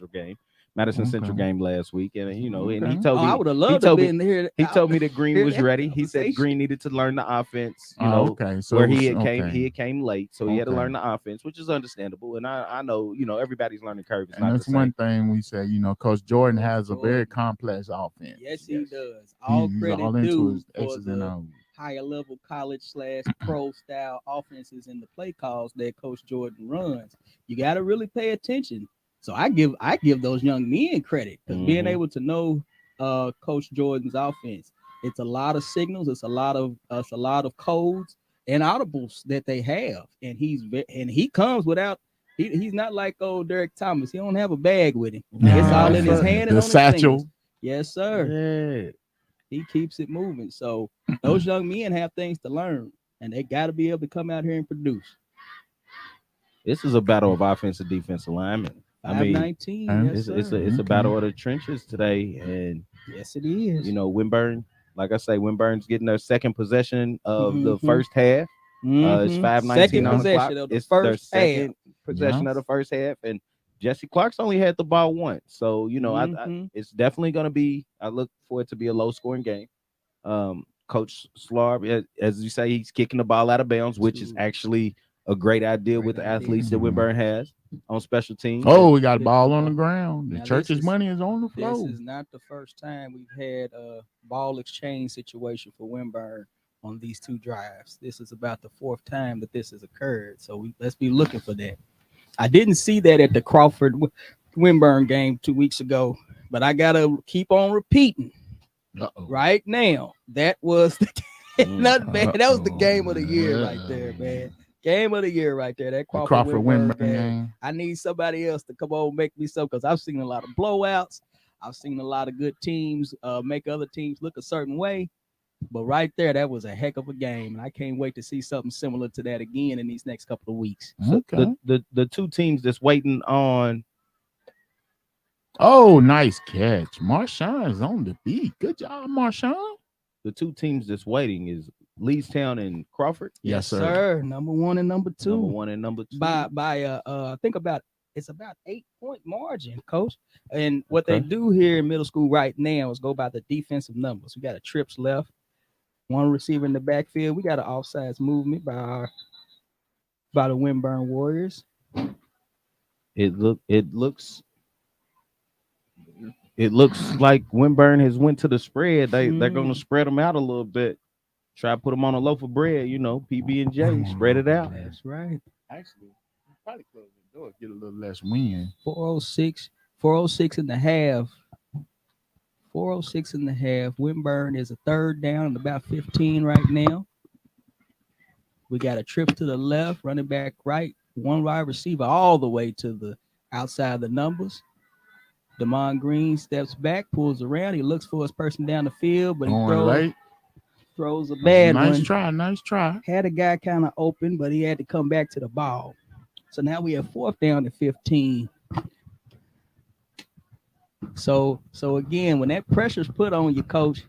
Central game last week, and and he Okay. told me I would have loved to told be me- in here. he told me that Green hear was that ready. He said conversation. Green needed to learn the offense. Okay. So where it was- he had okay. came late, so he had to Okay. learn the offense, which is understandable. And I know everybody's learning curve is And not the that's same. one thing we say, Coach Jordan Coach has a Jordan. very complex offense. Yes, he does. All He's credit all into due his for X's and the O's. higher level college / pro style offenses and the play calls that Coach Jordan runs. You got to really pay attention. So I give those young men credit because being Mhm. able to know Coach Jordan's offense, it's a lot of signals, it's a lot of codes and audibles that they have, and he comes without. He's not like old Derick Thomas. He don't have a bag with him. It's all in his hand and The on his satchel. fingers. Yes, sir. Yeah. He keeps it moving. So those young men have things to learn, and they got to be able to come out here and produce. This is a battle of offensive defensive linemen. I mean, 519. and Yes, it's sir. a battle of the trenches today, and Yes, it is. Winburn, like I say, Winburn's getting their second possession of the Mhm. first half. It's Mhm. 5:19 Second on the possession clock. of the It's their first second half. possession Yeah. of the first half, and Jessie Clark's only had the ball once. So Mhm. it's definitely going to be. I look for it to be a low scoring game. Coach Slarb, as you say, he's kicking the ball out of bounds, which is Absolutely. actually a great idea with the Great idea. athletes that Winburn has on special teams. Oh, we got a ball on the ground. The Now, church's this is- money is on the This floor. is not the first time we've had a ball exchange situation for Winburn on these two drives. This is about the fourth time that this has occurred. So let's be looking for that. I didn't see that at the Crawford Winburn game 2 weeks ago, but I gotta keep on repeating Uh-oh. right now. That was not bad. That was the Uh-oh. game of the year right there, man. Game of the year right there. That The Crawford Winburn Winburn game. game. I need somebody else to come over and make me so because I've seen a lot of blowouts. I've seen a lot of good teams make other teams look a certain way. But right there, that was a heck of a game. And I can't wait to see something similar to that again in these next couple of weeks. So Okay. the two teams that's waiting on. Oh, nice catch. Marshawn's on the beat. Good job, Marshawn. The two teams that's waiting is Leestown and Crawford. Yes, sir. Number one and number two. Number one and number two. By I think it's about 8-point margin, coach. And what they Okay. do here in middle school right now is go by the defensive numbers. We got a trips left, one receiver in the backfield. We got an offsides movement by the Winburn Warriors. It looks like Winburn has went to the spread. They're going to spread them out a little bit. Try to put them on a loaf of bread, PB and J. Spread it out. That's right. Actually, probably close the door, get a little less wind. 406 and a half. 406 and a half. Winburn is a third down and about 15 right now. We got a trip to the left, running back right, one wide receiver all the way to the outside of the numbers. Damon Green steps back, pulls around. He looks for his person down the field, but he Going late. throws a bad one. Nice try. Had a guy kind of open, but he had to come back to the ball. So now we have fourth down to 15. So again, when that pressure's put on you, coach,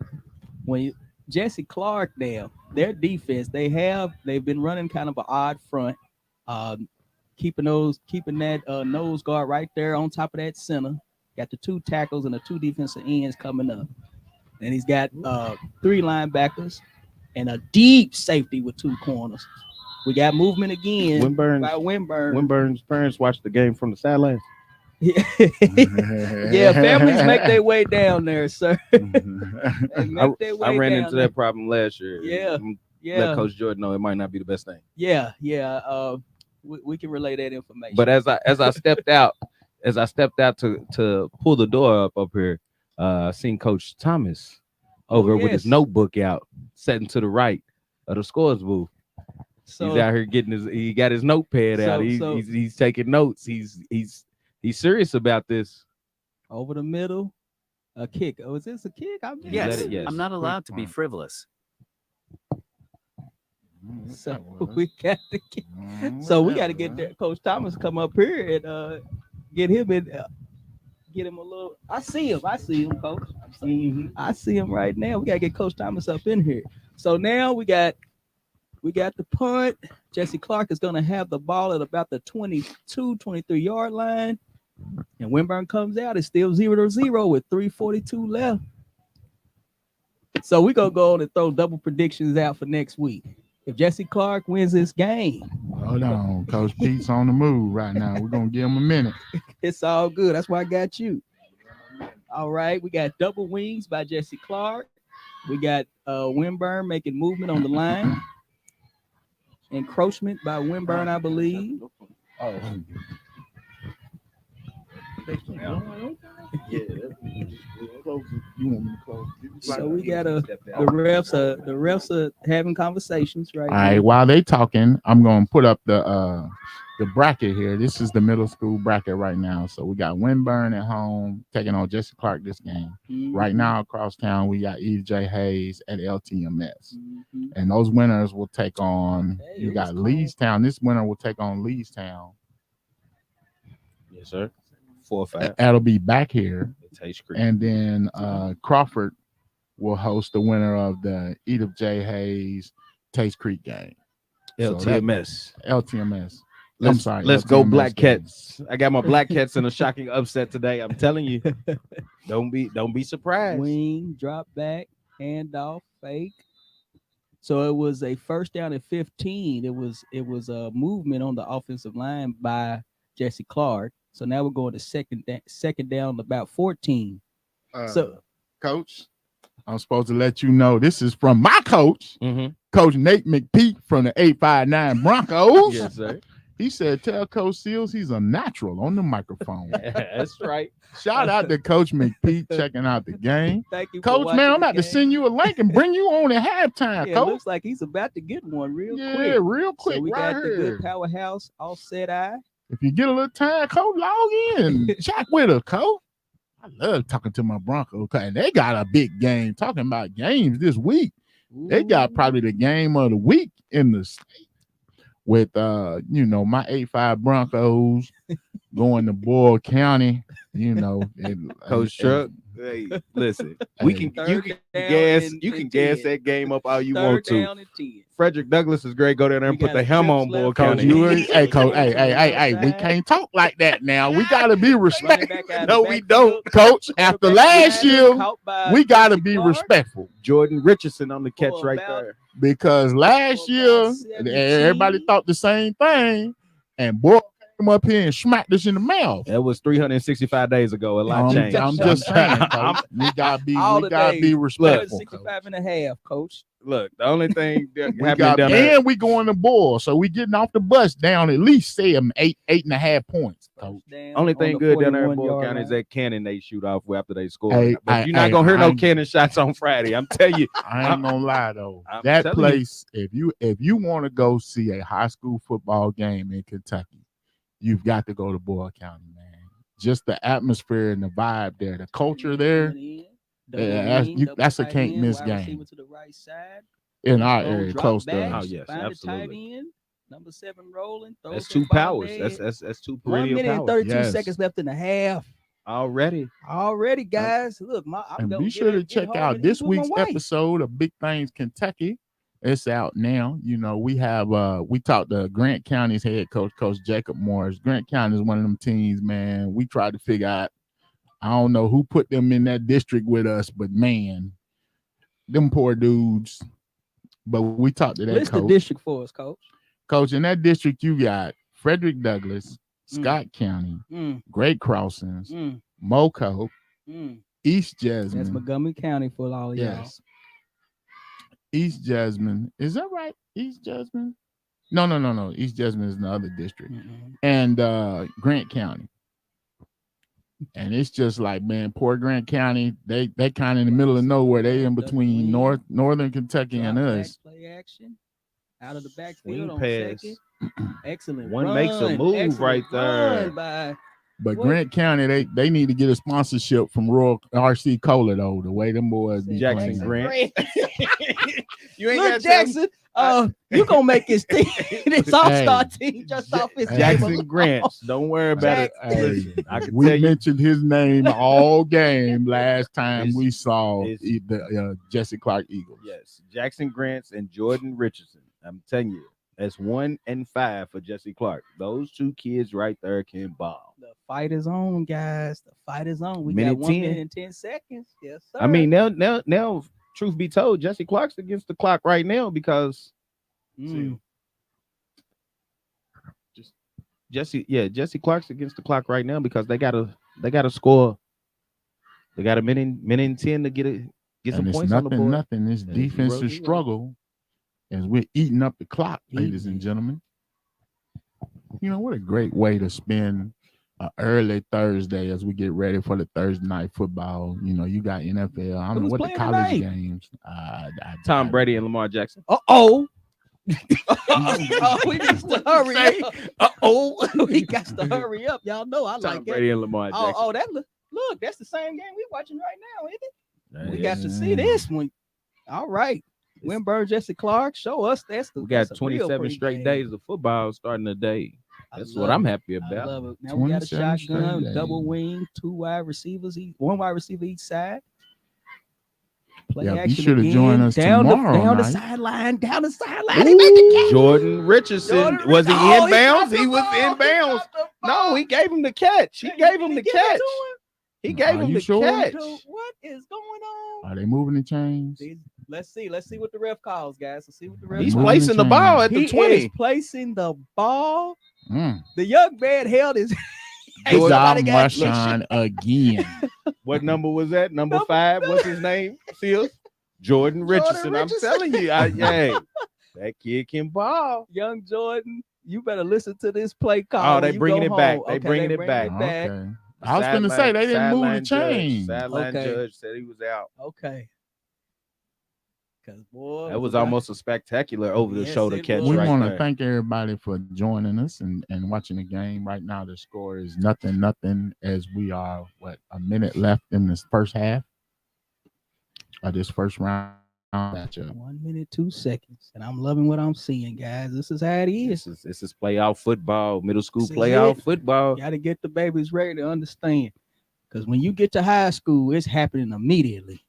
Jessie Clark now, their defense, they've been running kind of an odd front, keeping that nose guard right there on top of that center. Got the two tackles and the two defensive ends coming up. And he's got 3 linebackers and a deep safety with 2 corners. We got movement again by Winburn. Winburn's parents watched the game from the sidelines. Yeah, families make their way down there, sir. I ran into that problem last year. Yeah. Let Coach Jordan know it might not be the best thing. Yeah. We can relay that information. But as I stepped out, to pull the door up here, I seen Coach Thomas over with his notebook out, sitting to the right of the scores booth. So, he's out here he got his notepad out. He's taking notes. He's serious about this. Over the middle, A kick. Oh, is this a kick? I mean, Let Yes, it- yes. I'm not allowed to be punt. frivolous. So we got to get, so we got to get there. Coach Thomas come up here and get him in. Get him a little. I see him, Coach. I see him right now. We gotta get Coach Thomas up in here. So now we got the punt. Jessie Clark is gonna have the ball at about the 22, 23 yard line, and Winburn comes out. It's still 0-0 with 3:42 left. So we're gonna go on and throw double predictions out for next week. If Jessie Clark wins this game, Hold on, Coach Pete's on the move right now. We're gonna give him a minute. it's all good. That's why I got you. All right, we got double wings by Jessie Clark. We got Winburn making movement on the line. Encroachment by Winburn, I believe. Oh, So we got the refs are having conversations right all right. now. While they talking, I'm gonna put up the bracket here. This is the middle school bracket right now. So we got Winburn at home taking on Jessie Clark this game. Right now across town, we got E.J. Hayes at LTMS. Mhm. And those winners will take on, Hey, you got it's cold. Leestown. This winner will take on Leestown. Yes, sir. 4 or 5. That'll be back here. Tates Creek. And then Crawford will host the winner of the Edith J. Hayes Tates Creek game. So LTMS. LTMS. I'm Let's, sorry. let's go LTMS Black game. Cats. I got my Black Cats in a shocking upset today. I'm telling you. Don't be surprised. Wing, drop back, handoff, fake. So it was a first down at 15. It was a movement on the offensive line by Jessie Clark. So now we're going to second down about 14. So Coach, I'm supposed to let you know this is from my coach, Mhm. Coach Nate McPeak from the 859 Broncos. Yes, sir. He said, tell Coach Seals he's a natural on the microphone. That's right. Shout out to Coach McPeak checking out the game. thank you, for Coach, watching man, I'm the about to game. send you a link and bring you on at halftime, Yeah, it Coach. looks like he's about to get one real Yeah, quick. real quick, So we right got the here. good powerhouse offset eye. If you get a little time, Coach, log in. Chat with her, Coach. I love talking to my Broncos. And they got a big game. Talking about games this week. They got probably the game of the week in the state with my 8-5 Broncos going to Boyle County, Coach Truck. Hey, listen, you can gas that game up all you want to. Down and 10. Frederick Douglass is great. Go down there and We put got the a helm trips on Boyle left. Coach, County. hey, Coach, hey, we can't talk like that now. We gotta be Running respectful. back out of No, the we backfield. don't. Coach, after Quarterback last behind year, him, caught by we gotta Jessie be Clark. respectful. Jordan Richardson on the catch For right about- there. Because last For year, about 17. everybody thought the same thing, and boy came up here and smacked us in the mouth. That was 365 days ago. A lot changed. I'm just saying, Coach, we gotta All the days. be respectful. 65 and a half, Coach. Look, the only thing that We happened got, down there. and we going to Boyle, so we getting off the bus down at least 8.5 points. Coach. Down Only on thing the good down there in 41 Boyle yard County is line. that cannon they shoot off after they score. Hey, But you're not gonna hear no cannon shots on Friday. I'm telling you. I ain't gonna lie though. I'm That telling place, if you want to go see a high school football game in Kentucky, you've got to go to Boyle County, man. Just the atmosphere and the vibe there, the culture there that's a can't miss game To the right side. in our Throw area drop close to backs, Oh, us. yes, find a tight absolutely. end, number 7 rolling. throw That's some two ball powers. ahead. That's two 1 radio minute and powers. 32 Yes. seconds left in the half. Already. Already, guys. Look, I'm And gonna be get sure to get check home out and this eat with my week's wife. episode of Big Things Kentucky. It's out now. We have we talked to Grant County's head coach, Coach Jacob Morris. Grant County is one of them teams, man. We tried to figure out, I don't know who put them in that district with us, but man, them poor dudes. But we talked to that List the coach. district for us, Coach. Coach, in that district, you got Frederick Douglass, Scott County, Mm, Great Crossings, mm, Moco, mm. East That's Jasmine. Montgomery County for all of y'all. Yes. East Jasmine. Is that right? East Jasmine? No. East Jasmine is in the other district. Mm-mm. And Grant County. And it's just like, man, poor Grant County, they kind of in the middle of nowhere. They in between northern Kentucky and Drop back, us. play action out of the backfield Swing on pass. second. Excellent. One makes a move Excellent right there. run by But What? Grant County, they need to get a sponsorship from Royal RC Cola though. The way them boys be Jackson playing. Grant. You ain't Look, got Jackson, you gonna make his team, this all-star team, just off his name Jackson alone. Grant. Don't worry about it. Hey, Listen, I can we tell you. mentioned his name all game last time It's- we saw it's- the Jessie Clark Eagles. Yes, Jackson Grants and Jordan Richardson. I'm telling you, that's 1 and 5 for Jessie Clark. Those two kids right there can ball. The fight is on, guys. The fight is on. We Minute got 1 10. minute and 10 seconds. Yes, sir. I mean, now, truth be told, Jessie Clark's against the clock right now because Jessie Clark's against the clock right now because they gotta score. They got a minute and 10 to get some And it's points on the board. nothing. This And it's defensive 0-0. struggle as we're eating up the clock, ladies and Eating. gentlemen. You know what a great way to spend an early Thursday as we get ready for the Thursday night football. You know, you got NFL. I don't know Who's what the playing college tonight? games. Tom Brady and Lamar Jackson. Uh-oh. We need to hurry up. We got to hurry up. Y'all know I Tom like that. Brady and Lamar Jackson. Oh, that look, that's the same game we watching right now, isn't it? We Yeah. got to see this one. All right. Winburn, Jessie Clark, show us that's the We got that's a real 27 straight pregame. days of football starting today. I That's love what I'm it. happy I about. love it. Now we got a 27 shotgun, straight double days. wing, 2 wide receivers, one wide receiver each side. Play Yeah, be action sure to again. join us down tomorrow the night. sideline, down the sideline. He made the catch. Jordan Richardson, Jordan was he Richardson. Oh, inbounds? dropped He the was ball. inbounds. dropped the No, ball. he gave him the catch. He Did gave him he the give it to catch. him? He gave Are him you the sure? catch. Dude, what is going on? Are they moving the chains? Let's see what the ref calls, guys. Let's see what the ref He's Moving calls. placing the chains. ball at He the 20. is placing the ball. Mm. The young man held his. Hey, Good job, somebody got- Marshawn, again. What number was that? Number Number 5. What's his name? Seals? Jordan Richardson. I'm Richardson. telling you, hey, that kid can ball. Young Jordan, you better listen to this play call. Oh, they when you bringing go it back. home. They Okay, bringing it back. Okay. I was going to say they didn't move the chain. Sideline Okay. judge said he was out. Okay. Because boy, That was almost a spectacular over the Yes, shoulder it catch was. We right want to there. thank everybody for joining us and watching the game. Right now, the score is nothing as we are, a minute left in this first half of this first round matchup. 1 minute, 2 seconds, and I'm loving what I'm seeing, guys. This is how it is. This is playoff football, middle school This is playoff it. football. Got to get the babies ready to understand. Because when you get to high school, it's happening immediately.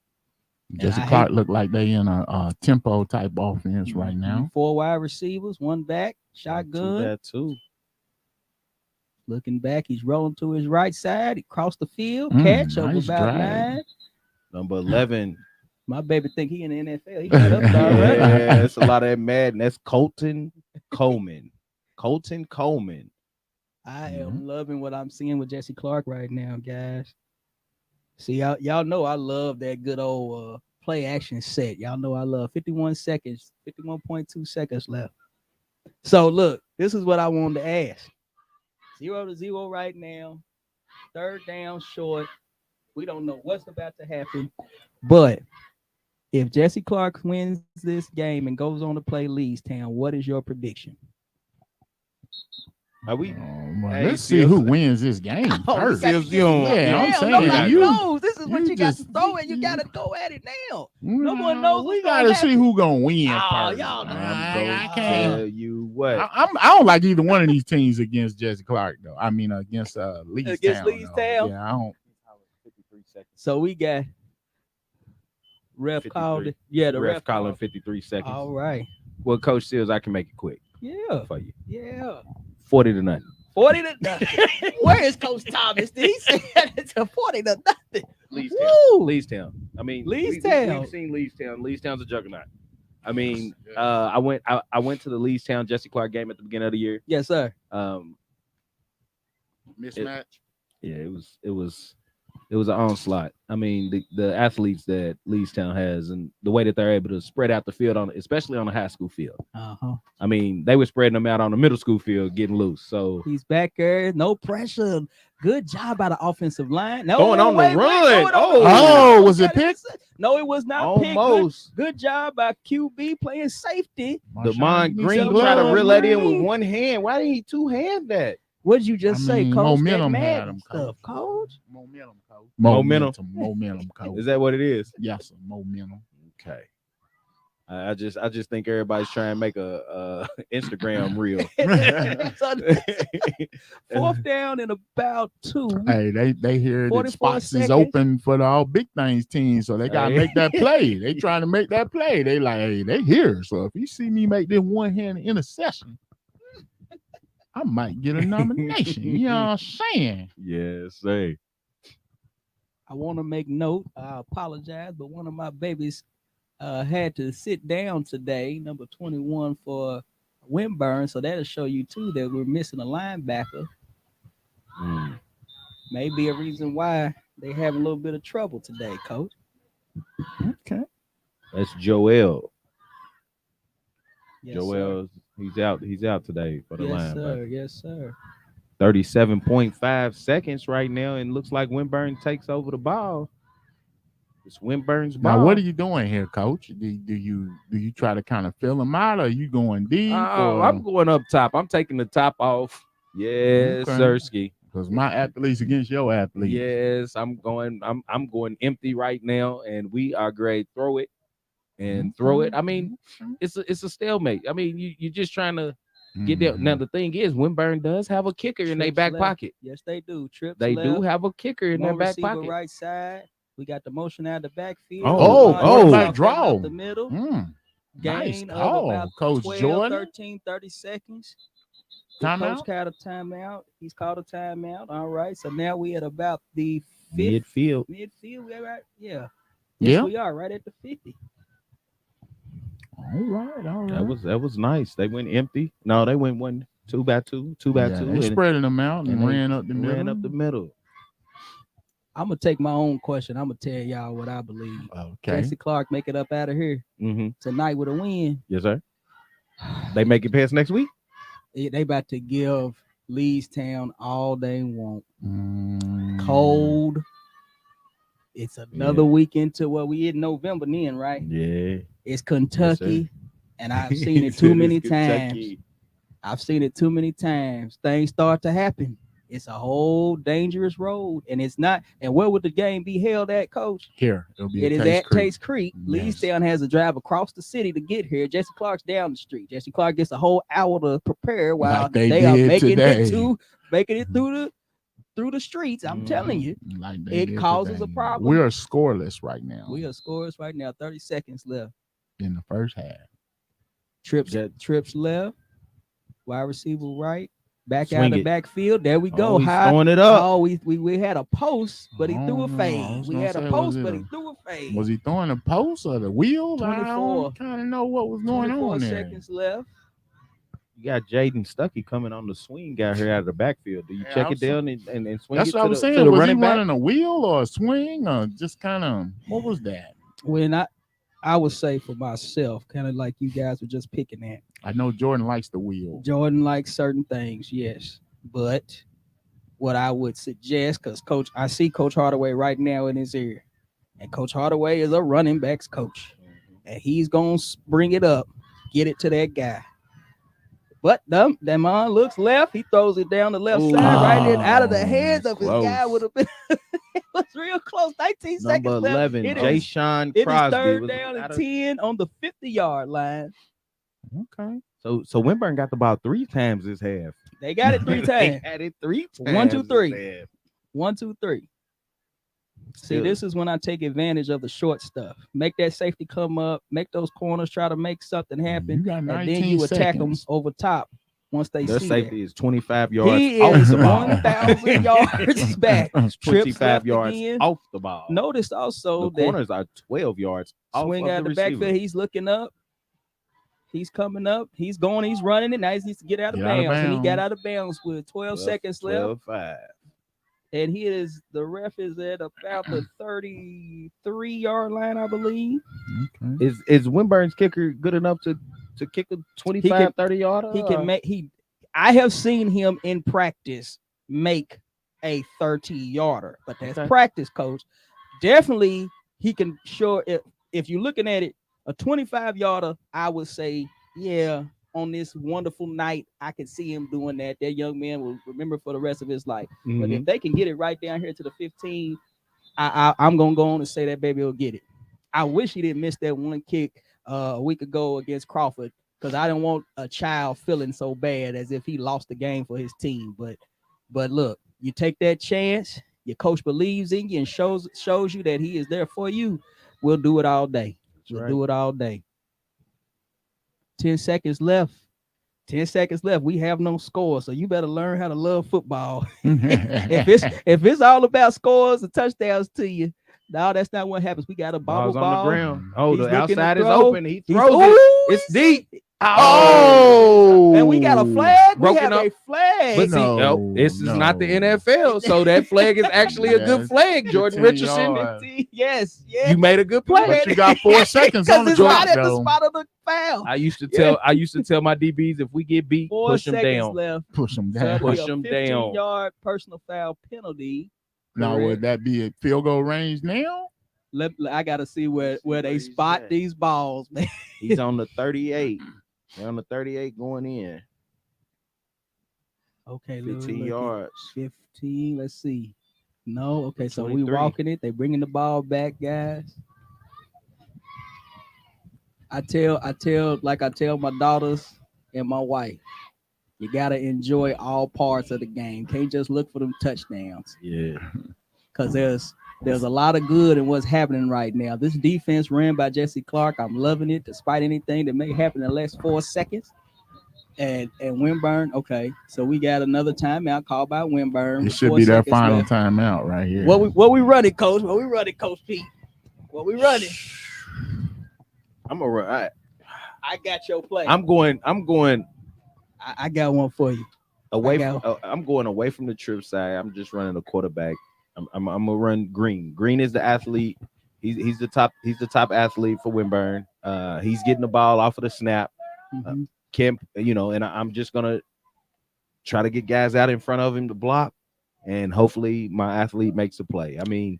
Jessie I Clark hate- look like they in a tempo type offense right now. 4 wide receivers, 1 back, To shotgun. that too. Looking back, he's rolling to his right side. He crossed the field, Mm, catch over nice about drive. 9. Number 11. My baby think he in the NFL. He got up there already. Yeah, that's a lot of that mad. And that's Colton Coleman. Colton Coleman. I am loving what I'm seeing with Jessie Clark right now, guys. See, y'all know I love that good old play action set. Y'all know I love 51 seconds, 51.2 seconds left. So look, this is what I wanted to ask. 0-0 right now. 3rd down short. We don't know what's about to happen. But if Jessie Clark wins this game and goes on to play Leestown, what is your prediction? Are we? Well, Hey, let's see Seals- who wins this game Oh, first. we gotta Seals, get you don't- this yeah, I'm now. saying Nobody you- knows. This is what you you got just- to throw it. You got to go at it now. No one knows We what's gonna gotta see happen. who gonna win Oh, first. y'all know. I'm I going to can't. tell you what. I don't like either one of these teams against Jessie Clark though. I mean against Leestown. Against though. Leestown? Yeah, I don't. 53 seconds. So we got ref 53. called it. Yeah, the ref calling called. 53 seconds. All right. Well, Coach Seals, I can make it quick Yeah. for you. Yeah. 40-0. 40 to nothing. Where is Coach Thomas? He said it's a 40 to nothing. Leestown. Woo! Leestown. I mean, Leestown. We've seen Leestown. Leestown's a juggernaut. I mean, I went to the Leestown Jessie Clark game at the beginning of the year. Yes, sir. Mismatch. Yeah, it was an onslaught. I mean, the athletes that Leestown has and the way that they're able to spread out the field especially on the high school field. Uh-huh. I mean, they were spreading them out on the middle school field, getting loose. So He's back there. No pressure. Good job by the offensive line. No, Going on the run. going on the Oh. run. Was it picked? No, it was not picked. almost Good job by QB playing safety. Demond Marshawn, Green he tried to said, reel that in Green. with one hand. Why didn't he two-hand that? What'd you just say, Coach? momentum That had Madden him, stuff, Coach. Momentum, coach. Momentum. Momentum, coach. Is that what it is? Yes, sir. Momentum. Okay. I just think everybody's trying to make a Instagram reel. Fourth down and about 2. Hey, they hear that 44 spots seconds. is open for the all big things team, so they gotta make that play. They trying to make that play. They like, hey, they here. So if you see me make this one-handed interception, I might get a nomination. You know what I'm saying? Yes, sir. I want to make note. I apologize, but one of my babies had to sit down today, number 21 for Winburn. So that'll show you too that we're missing a linebacker. Maybe a reason why they have a little bit of trouble today, Coach. Okay. That's Joel. Yes, Joel, he's out today for the yes, linebacker. sir. Yes, sir. 37.5 seconds right now, and looks like Winburn takes over the ball. It's Winburn's ball. Now, what are you doing here, Coach? Do you try to kind of fill him out, or are you going deep? I'm going up top. I'm taking the top off. Yes, Okay. Sirski. Because my athletes against your athletes. Yes, I'm going empty right now, and we are great. Throw it and throw it. I mean, it's a stalemate. I mean, you're just trying to get there. Now the thing is, Winburn does have a kicker in their back pocket. Yes, they do. Trips They left, do have a kicker in their one back receiver pocket. right side. We got the motion out of the backfield. Like draw. The middle. Nice Gain of call, about Coach 12, Jordan. 13, 30 seconds. The Timeout? coach called a timeout. He's called a timeout. All right. So now we at about the 50, Midfield. midfield. We right? Yeah. Yeah. Yes, we are right at the 50. All right. That was nice. They went empty. No, they went 2 by 2, 2 by 2. They spreading them out and they ran up the middle. Ran up the middle. I'm gonna take my own question. I'm gonna tell y'all what I believe. Okay. Jessie Clark make it up out of here tonight with a win. Yes, sir. They make it past next week. They about to give Leestown all they want. Cold. It's another week into what we in November then, right? Yeah. It's Kentucky, and I've seen it too many times. I've seen it too many times. Things start to happen. It's a whole dangerous road, and it's not. And where would the game be held at, Coach? Here, it is at Tates Creek. Yes. Leestown has to drive across the city to get here. Jessie Clark's down the street. Jessie Clark gets a whole hour to prepare while Like they are did making today. it through the streets. I'm telling you, Like they it did causes today. a problem. We are scoreless right now. We are scoreless right now. 30 seconds left. In the first half. Trips left. Wide receiver right. Back Swing out of the it. backfield. There we go. He's throwing it up. Oh, we had a post, but he threw a I fade. was We gonna had say, a post, was but it he threw a fade. Was he throwing a post or the wheel? 24. I don't kind of know what was going 24 on there. seconds left. You got Jaden Stuckey coming on the swing out here out of the backfield. Do you Yeah, check it down and swing That's it what I was to the saying. Was he running back? running a wheel or a swing or just kind of what was that? When I would say for myself, kind of like you guys were just picking at. I know Jordan likes the wheel. Jordan likes certain things, yes. But what I would suggest, because I see Coach Hardaway right now in his ear. And Coach Hardaway is a running backs coach. And he's going to bring it up, get it to that guy. But Damon looks left. He throws it down the left side, right in out of the hands of his guy. Would have been it was real close. 19 seconds Number 11, left. Jayshawn It is Crosby. third was down out and of- 10 on the 50-yard line. Okay. So Winburn got the ball 3 times this half. They got it 3 They times. had it 3 times. 1, 2, 3. this half. 1, 2, 3. See, Still- this is when I take advantage of the short stuff. Make that safety come up. Make those corners try to make something happen. You got And 19 then you attack them seconds. over top once they Their see safety is 25 that. yards He off is the ball. 1,000 yards back. Trips 25 left yards again. off the ball. Notice also the that corners are 12 yards off swing of out the the receiver. backfield. He's looking up. He's coming up. He's going. He's running it. Now he needs to get out of Get out of bounds. And he got bounds. out of bounds with 12 seconds left. 12-5. And the ref is at about the 33-yard line, I believe. Okay. Is Winburn's kicker good enough to kick a 25, 30 yarder? He can make I have seen him in practice make a 30-yarder, but that's Okay. practice, coach. Definitely he can if you're looking at it, a 25-yarder, I would say, yeah, on this wonderful night, I can see him doing that. That young man will remember for the rest of his life. But if they can get it right down here to the 15, I'm gonna go on and say that baby will get it. I wish he didn't miss that one kick a week ago against Crawford, because I don't want a child feeling so bad as if he lost the game for his team. But look, you take that chance. Your coach believes in you and shows you that he is there for you. We'll do it all day. We'll do it all day. 10 seconds left. 10 seconds left. We have no score, so you better learn how to love football. if it's all about scores and touchdowns to you, no, that's not what happens. We got a ball on the ground. Oh, He's the looking to outside is throw. open. He throws it. It's deep. Oh, And we got a flag. We Broken have up. a flag. But see, this is not the NFL, so that flag is actually a good flag, Jordan 15 Richardson. yards. Yes. You made a good play. But you got 4 seconds on Because the it's right clock, at the though. spot of the foul. I used to tell my DBs, if we get beat, 4 push them seconds down. left. Push them So down. it'll be Push a 'em 15-yard personal foul penalty. Now, Correct. would that be at field goal range now? I gotta see where they he's spot at. these balls, man. He's on the 38. They're on the 38 going in. Okay, 15 yards. 15. Let's see. No, okay, so we 23. walking it. They bringing the ball back, guys. I tell my daughters and my wife, you gotta enjoy all parts of the game. Can't just look for them touchdowns. Yeah. Because there's a lot of good in what's happening right now. This defense ran by Jessie Clark. I'm loving it, despite anything that may happen in the last 4 seconds. And Winburn, okay. So we got another timeout called by Winburn. It should be their final timeout right here. What we running, Coach? What we running, Coach Pete? What we running? I'm gonna run. I got your play. I'm going I got one for you. away from I'm going away from the trip side. I'm just running a quarterback. I'm gonna run Green. Green is the athlete. He's the top athlete for Winburn. He's getting the ball off of the snap. Mhm. Kemp, and I'm just gonna try to get guys out in front of him to block, and hopefully my athlete makes a play. I mean,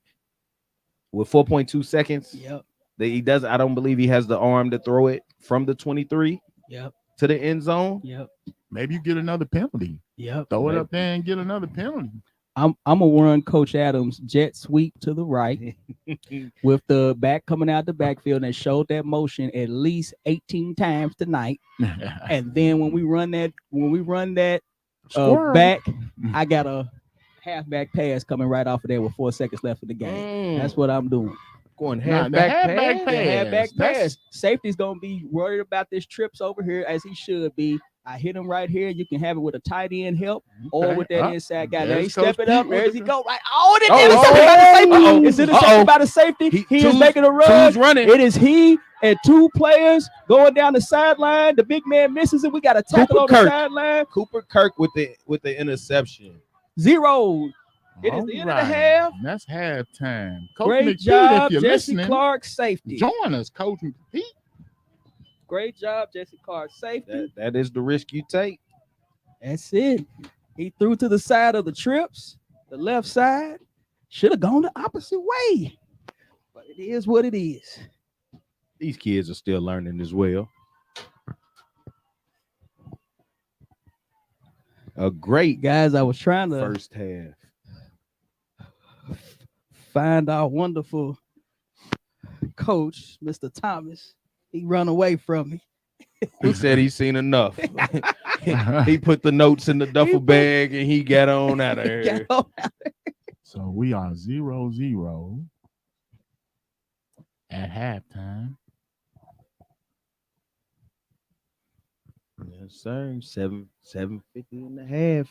with 4.2 seconds, Yep. he does. I don't believe he has the arm to throw it from the 23 Yep. to the end zone. Yep. Maybe you get another penalty. Yep. Throw it up there and get another penalty. I'm gonna run Coach Adams jet sweep to the right with the back coming out the backfield and showed that motion at least 18 times tonight. And then when we run that Squirrel. back, I got a halfback pass coming right off of there with 4 seconds left in the game. That's what I'm doing. Going Nah, halfback the pass. halfback The halfback That's- pass. Safety's gonna be worried about this trips over here as he should be. I hit him right here. You can have it with a tight end help or Okay. with that inside guy. Now There's he's Coach stepping up. Pete Where with does he the- go? Right. Oh, it's Oh, intercepted by the safety. uh-oh. It's intercepted by the safety. He is Two's- making a run. Two's running. It is he and two players going down the sideline. The big man misses it. We got a tackle on Cooper the Kirk. sideline. Cooper Kirk with the interception. 0. It is the end of the Alright. half. That's halftime. Coach Great McPete, job, if you're Jessie listening, Clark, safety. join us, Coach McPete. Great job, Jessie Clark, safety. That is the risk you take. That's it. He threw to the side of the trips, the left side. Should have gone the opposite way. But it is what it is. These kids are still learning as well. A great Guys, I was trying to first half. find our wonderful coach, Mr. Thomas. He run away from me. He said he's seen enough. He put the notes in the duffel bag and he got on out of here. Get on out. So we are 0-0 at halftime. Yes, sir. 750 and a half.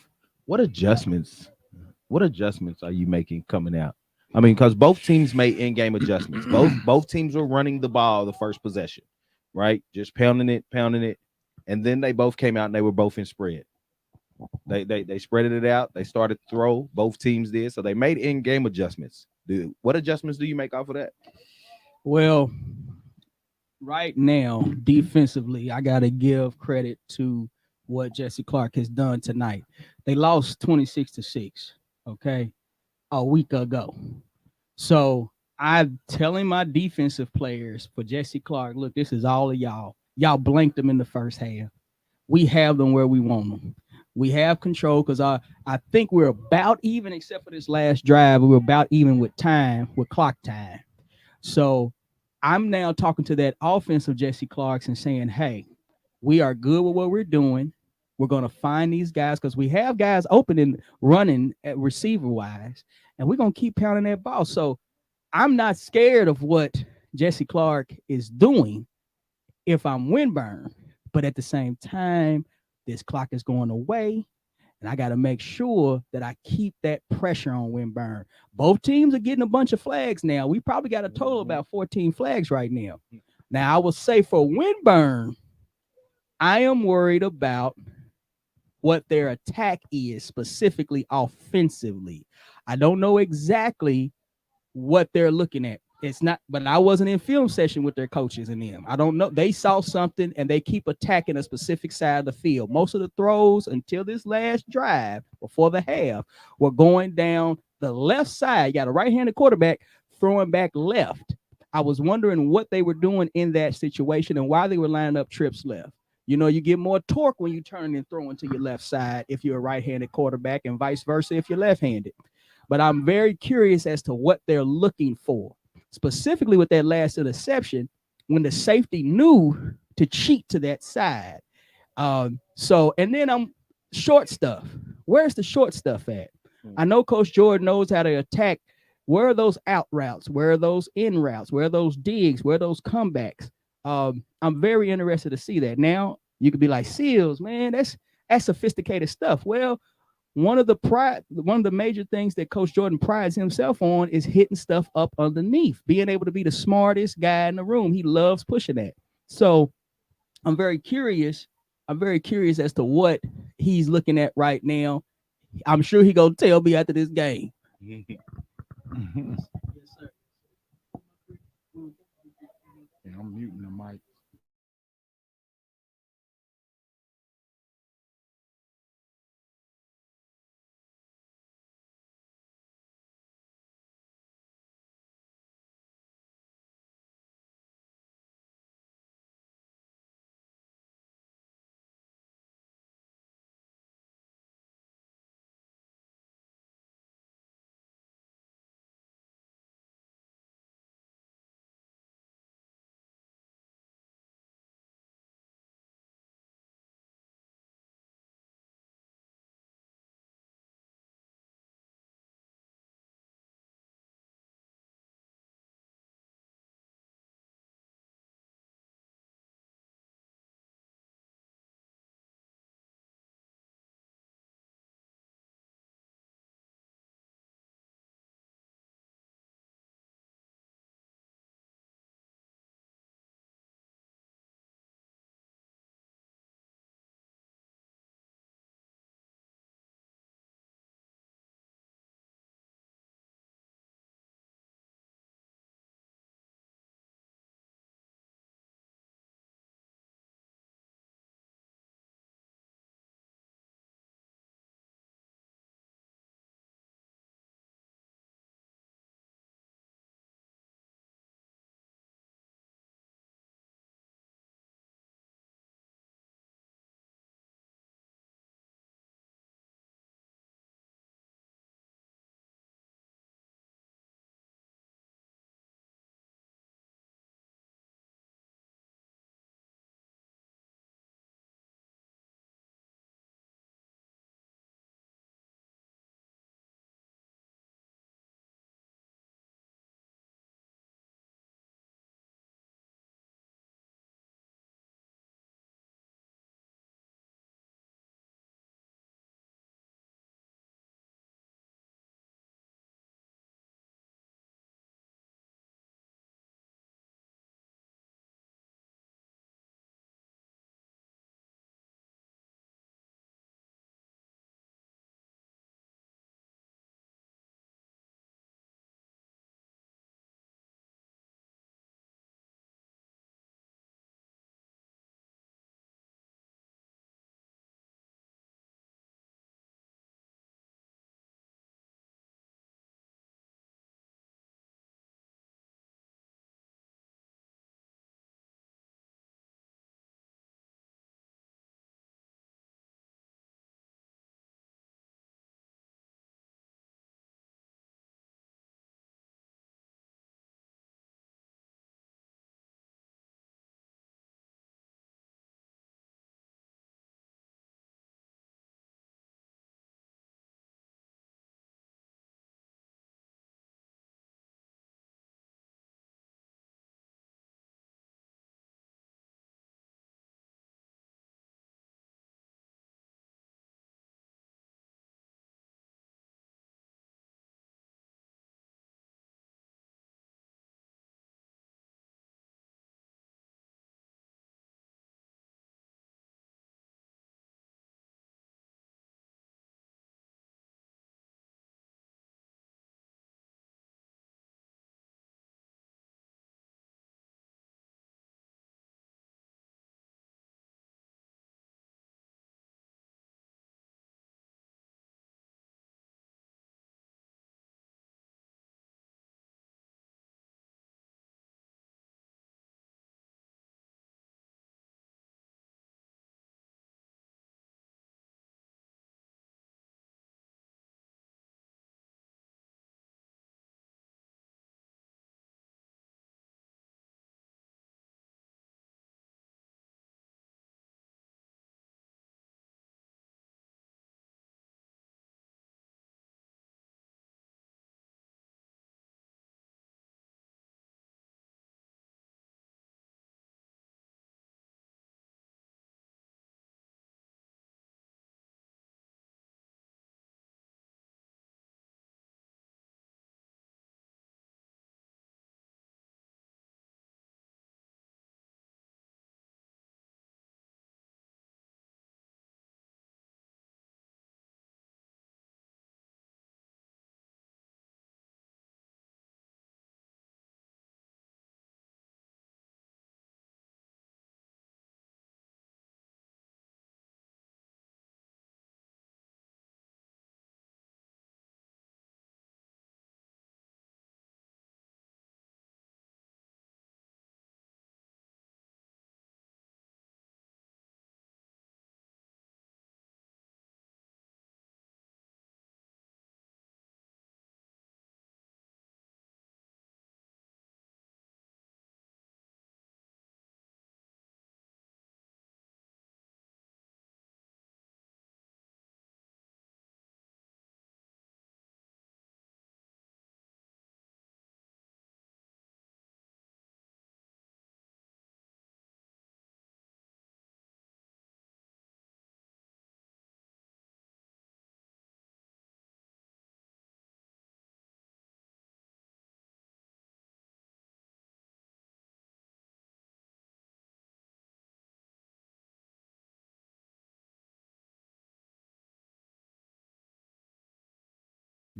What adjustments are you making coming out? I mean, because both teams made in-game adjustments. Both teams were running the ball the first possession, right? Just pounding it, and then they both came out and they were both in spread. They spreaded it out. They started to throw. Both teams did, so they made in-game adjustments. What adjustments do you make off of that? Well, right now, defensively, I got to give credit to what Jessie Clark has done tonight. They lost 26-6, okay, a week ago. So I'm telling my defensive players for Jessie Clark, look, this is all of y'all. Y'all blanked them in the first half. we have them where we want them. We have control because I think we're about even, except for this last drive. We're about even with time, with clock time. So I'm now talking to that offensive Jessie Clark and saying, hey, we are good with what we're doing. We're going to find these guys because we have guys open and running at receiver wise, and we're going to keep pounding that ball. So I'm not scared of what Jessie Clark is doing if I'm Winburn, but at the same time, this clock is going away. And I got to make sure that I keep that pressure on Winburn. Both teams are getting a bunch of flags now. We probably got a total of about 14 flags right now. Now, I will say for Winburn, I am worried about what their attack is, specifically offensively. I don't know exactly what they're looking at. It's not, but I wasn't in film session with their coaches and them. I don't know. They saw something and they keep attacking a specific side of the field. Most of the throws until this last drive before the half were going down the left side. You got a right-handed quarterback throwing back left. I was wondering what they were doing in that situation and why they were lining up trips left. You know, you get more torque when you turn and throwing to your left side if you're a right-handed quarterback, and vice versa if you're left-handed. But I'm very curious as to what they're looking for, specifically with that last interception when the safety knew to cheat to that side. And then I'm short stuff. Where's the short stuff at? I know Coach Jordan knows how to attack. Where are those out routes? Where are those in routes? Where are those digs? Where are those comebacks? I'm very interested to see that. Now you could be like, Seals, man, that's sophisticated stuff. Well, one of the major things that Coach Jordan prides himself on is hitting stuff up underneath, being able to be the smartest guy in the room. He loves pushing that. So I'm very curious. I'm very curious as to what he's looking at right now. I'm sure he gonna tell me after this game. Yeah, I'm muting the mic.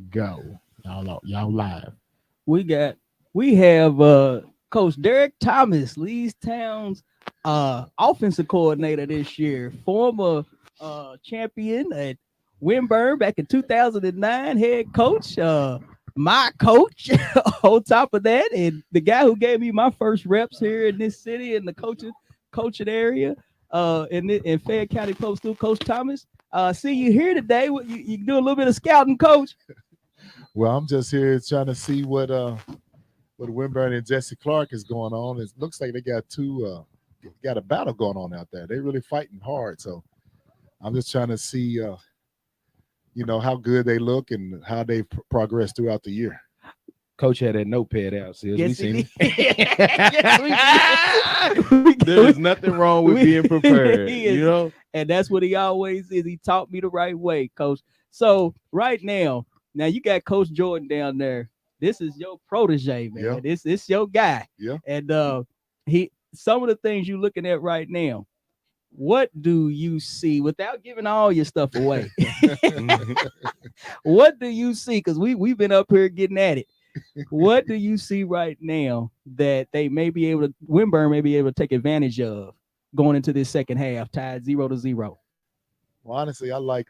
go. Y'all live. We have Coach Derick Thomas, Leestown's offensive coordinator this year, former champion at Winburn back in 2009, head coach, my coach on top of that, and the guy who gave me my first reps here in this city in the coaching area in Fayette County Public School, Coach Thomas. See you here today. You do a little bit of scouting, Coach. Well, I'm just here trying to see what Winburn and Jessie Clark is going on. It looks like they got a battle going on out there. They're really fighting hard. So I'm just trying to see, how good they look and how they progress throughout the year. Coach had that notepad out. See, we seen it. There's nothing wrong with being prepared. And that's what he always is. He taught me the right way, Coach. So right now you got Coach Jordan down there. This is your protege, man. Yeah. This your guy. Yeah. And some of the things you're looking at right now, what do you see without giving all your stuff away? What do you see? Because we've been up here getting at it. What do you see right now that Winburn may be able to take advantage of going into this second half, tied 0-0? Well, honestly, I like.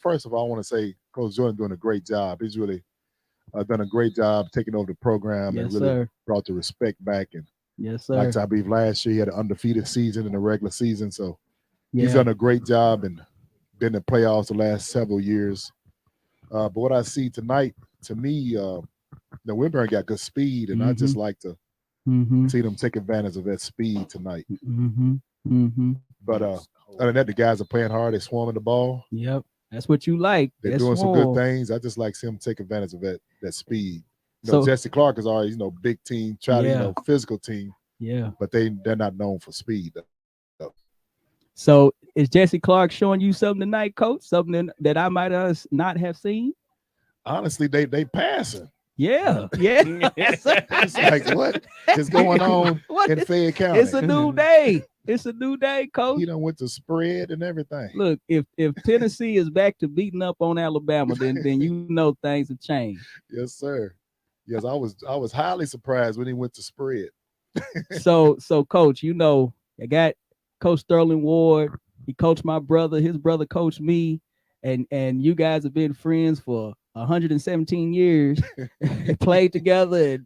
First of all, I want to say Coach Jordan doing a great job. He's really done a great job taking over the program and really brought the respect back. And yes, sir. like I believe last year he had an undefeated season in the regular season, so he's done a great job and been in the playoffs the last several years. But what I see tonight, to me, Winburn got good speed, and I just like to see them take advantage of that speed tonight. But other than that, the guys are playing hard. They're swarming the ball. Yep, that's what you like. They're doing some good things. I just like seeing them take advantage of that speed. Jessie Clark is always, big team, physical team. Yeah, but they're not known for speed. So is Jessie Clark showing you something tonight, Coach? Something that I might not have seen? Honestly, they passing. Yeah. It's like, what is going on in Fayette County? It's a new day. It's a new day, Coach. He done went to spread and everything. Look, if Tennessee is back to beating up on Alabama, then things have changed. Yes, sir. Yes, I was highly surprised when he went to spread. So Coach, I got Coach Sterling Ward. He coached my brother. His brother coached me, and you guys have been friends for 117 years. Played together at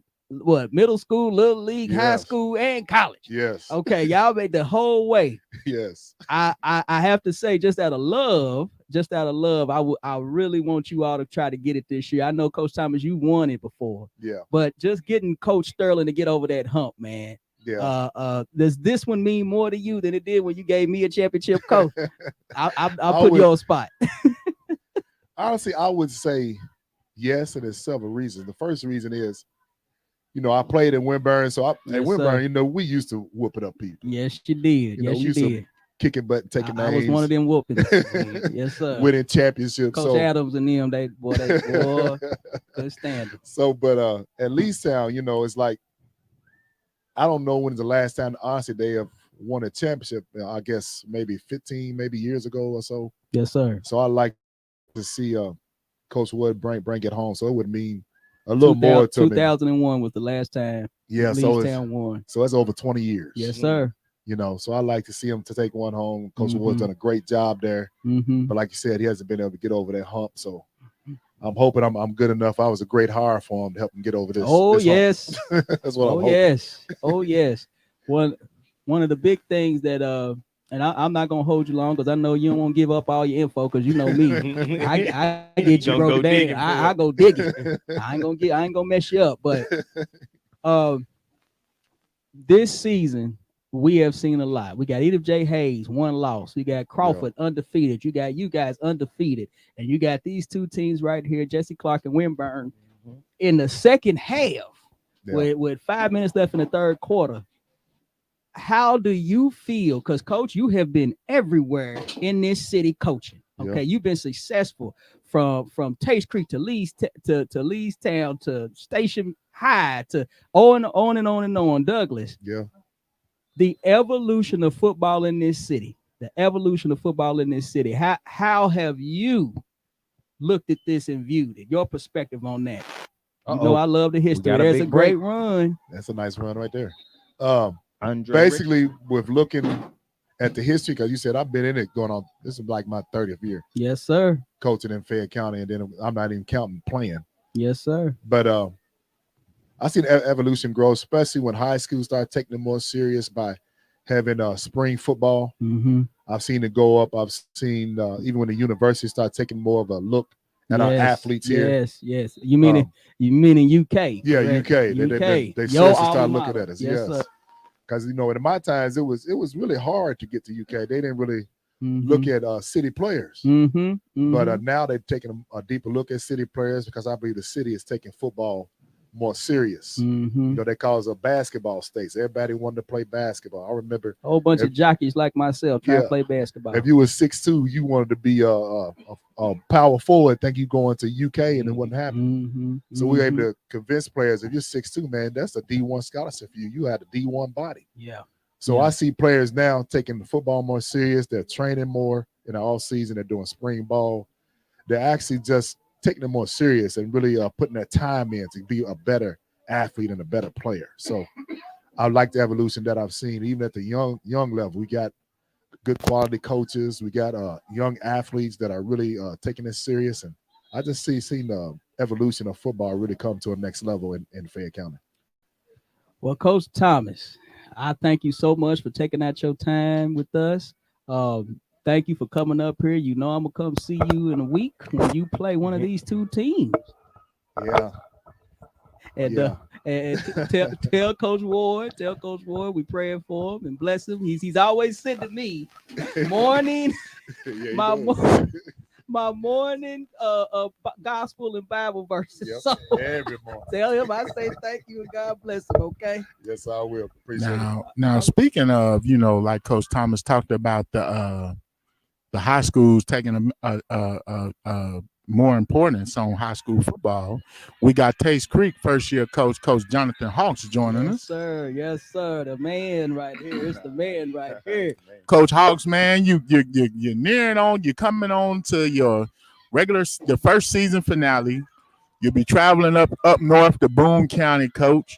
middle school, little league, high school, and college. Yes. Okay, y'all made the whole way. Yes. I have to say, just out of love, I really want you all to try to get it this year. I know, Coach Thomas, you won it before. Yeah. But just getting Coach Sterling to get over that hump, man. Yeah. Does this one mean more to you than it did when you gave me a championship, Coach? I'll put you on spot. Honestly, I would say yes, and there's several reasons. The first reason is, I played in Winburn, so at Winburn, we used to whooping up people. Yes, you did. We used to kicking butt and taking names. I was one of them whoopings. Yes, sir. Winning championships. Coach Adams and them, they good standard. So, but at Leestown, it's like, I don't know when the last time, honestly, they have won a championship. I guess maybe 15, years ago or so. Yes, sir. So I like to see Coach Wood bring it home. So it would mean a little more to 2001 was the last time. Yeah, Leestown won. So it's over 20 years. Yes, sir. So I like to see him to take one home. Coach Wood's done a great job there. But like you said, he hasn't been able to get over that hump. So I'm hoping I'm good enough. I was a great hire for him to help him get over this. Oh, yes. That's what I'm hoping. Yes. Oh, yes. One of the big things that and I'm not gonna hold you long because I know you don't want to give up all your info because you know me. I get you broken down. I go dig it. I ain't gonna mess you up. But this season we have seen a lot. We got Edith J. Hayes, 1 loss. We got Crawford undefeated. You got you guys undefeated, and you got these two teams right here, Jessie Clark and Winburn, in the second half with 5 minutes left in the third quarter. How do you feel? Because, Coach, you have been everywhere in this city coaching. Okay, you've been successful from Tates Creek to Leestown to Station High to on and on, Douglas. Yeah. The evolution of football in this city. How have you looked at this and viewed it? Your perspective on that. You know, I love the history. got a There's big a great break. run. That's a nice run right there. Andre Basically, with looking at the history, because you said I've been in it going on. This is like my 30th year Yes, sir. coaching in Fayette County, and then I'm not even counting playing. Yes, sir. But I see the evolution grow, especially when high schools start taking it more serious by having spring football. Mm-hmm. I've seen it go up. I've seen even when the universities start taking more of a look at our athletes here. Yes. You mean in UK? Yeah, correct? UK. They seriously start looking at us. Yes. Because in my times it was really hard to get to UK. They didn't really look at city players. But now they've taken a deeper look at city players because I believe the city is taking football more serious. You know, they call us a basketball state. Everybody wanted to play basketball. I remember a whole bunch of jockeys like myself trying to play basketball. If you were 6'2", you wanted to be a power forward. Think you going to UK, and it wasn't happening. So we were able to convince players, if you're 6'2", man, that's a D1 scholarship for you. You had a D1 body. Yeah. So I see players now taking the football more serious. They're training more in the all season. They're doing spring ball. They're actually just taking it more serious and really putting their time in to be a better athlete and a better player. So I like the evolution that I've seen, even at the young level. We got good quality coaches. We got young athletes that are really taking this serious. And I just seen the evolution of football really come to a next level in Fayette County. Well, Coach Thomas, I thank you so much for taking out your time with us. Thank you for coming up here. You know I'm gonna come see you in a week when you play one of these two teams. Yeah. And tell Coach Ward, we praying for him and bless him. He's always sending me morning, my morning gospel and Bible verses. Yep. So Every morning. Tell him I say thank you and God bless him. Okay. Yes, I will. Appreciate it. Now, speaking of, like Coach Thomas talked about the high schools taking a more importance on high school football. We got Tates Creek first year Coach Jonathan Hawks joining us. Yes, sir. The man right here. It's the man right here. Coach Hawks, man, you're nearing on. You're coming on to the first season finale. You'll be traveling up north to Boone County, Coach.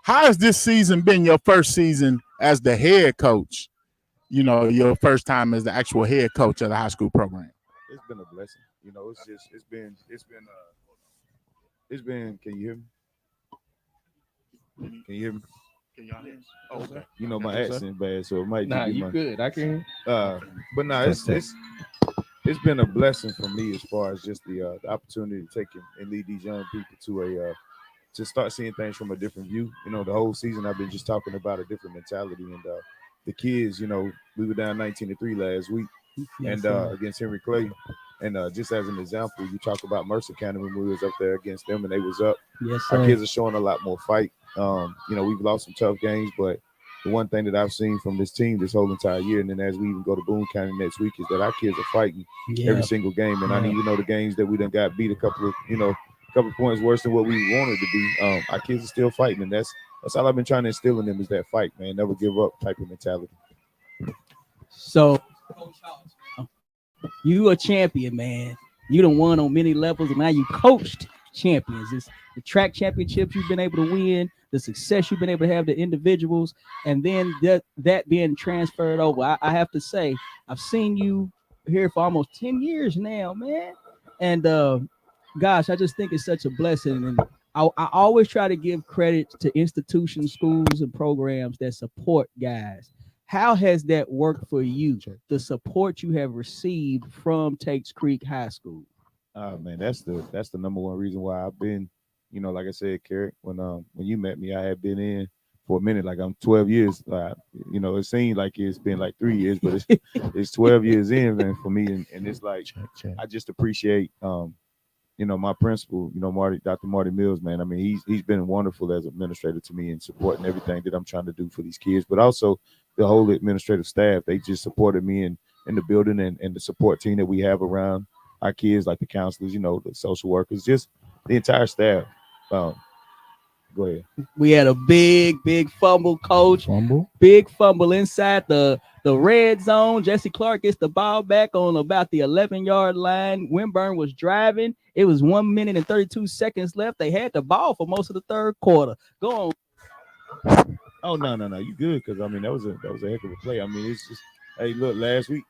How has this season been your first season as the head coach? Your first time as the actual head coach of the high school program. It's been a blessing. It's been. Can you hear me? Can you hear me? Can y'all hear me? Oh, okay. My accent bad, so it might. Nah, you good. I can. But no, it's been a blessing for me as far as just the opportunity to take and lead these young people to start seeing things from a different view. The whole season I've been just talking about a different mentality, and the kids, we were down 19-3 last week, and against Henry Clay. And just as an example, you talk about Mercer County when we was up there against them and they was up. Yes, sir. Our kids are showing a lot more fight. We've lost some tough games, but the one thing that I've seen from this team this whole entire year, and then as we even go to Boone County next week, is that our kids are fighting every single game. And I even know the games that we done got beat a couple of points worse than what we wanted to be. Our kids are still fighting, and that's all I've been trying to instill in them is that fight, man. Never give up type of mentality. So, you a champion, man. You done won on many levels, and now you coached champions. It's the track championships you've been able to win, the success you've been able to have the individuals, and then that being transferred over. I have to say, I've seen you here for almost 10 years now, man. And gosh, I just think it's such a blessing. And I always try to give credit to institutions, schools, and programs that support guys. How has that worked for you, the support you have received from Tates Creek High School? Man, that's the number one reason why I've been, like I said, Carrick, when you met me, I had been in for a minute, like I'm 12 years. It seemed like it's been like 3 years, but it's 12 years in, man, for me. And it's like, I just appreciate, my principal, Dr. Marty Mills, man. I mean, he's been wonderful as administrator to me and supporting everything that I'm trying to do for these kids, but also the whole administrative staff. They just supported me in the building and the support team that we have around our kids, like the counselors, the social workers, just the entire staff. Go ahead. We had a big fumble, Coach. Big fumble inside the the red zone. Jessie Clark gets the ball back on about the 11-yard line. Winburn was driving. It was 1 minute and 32 seconds left. They had the ball for most of the third quarter. Go on. Oh no, you good? Because I mean that was a heck of a play. I mean it's just hey look last week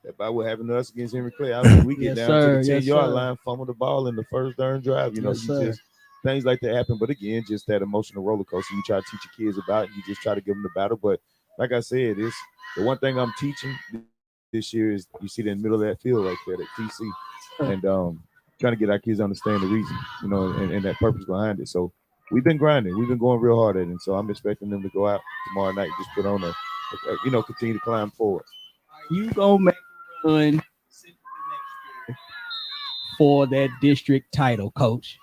about what happened to us against Henry Clay. I mean we get down to the 10-yard line, fumble the ball in the first darn drive. You know just things like that happen. But again, just that emotional roller coaster you try to teach your kids about. You just try to give them the battle. But like I said, it's the one thing I'm teaching this year is you see that in the middle of that field right there, that TC, and trying to get our kids to understand the reason, you know, and that purpose behind it. So we've been grinding, we've been going real hard at it, and so I'm expecting them to go out tomorrow night, just put on you know, continue to climb forward. You gonna make a run for that district title, Coach?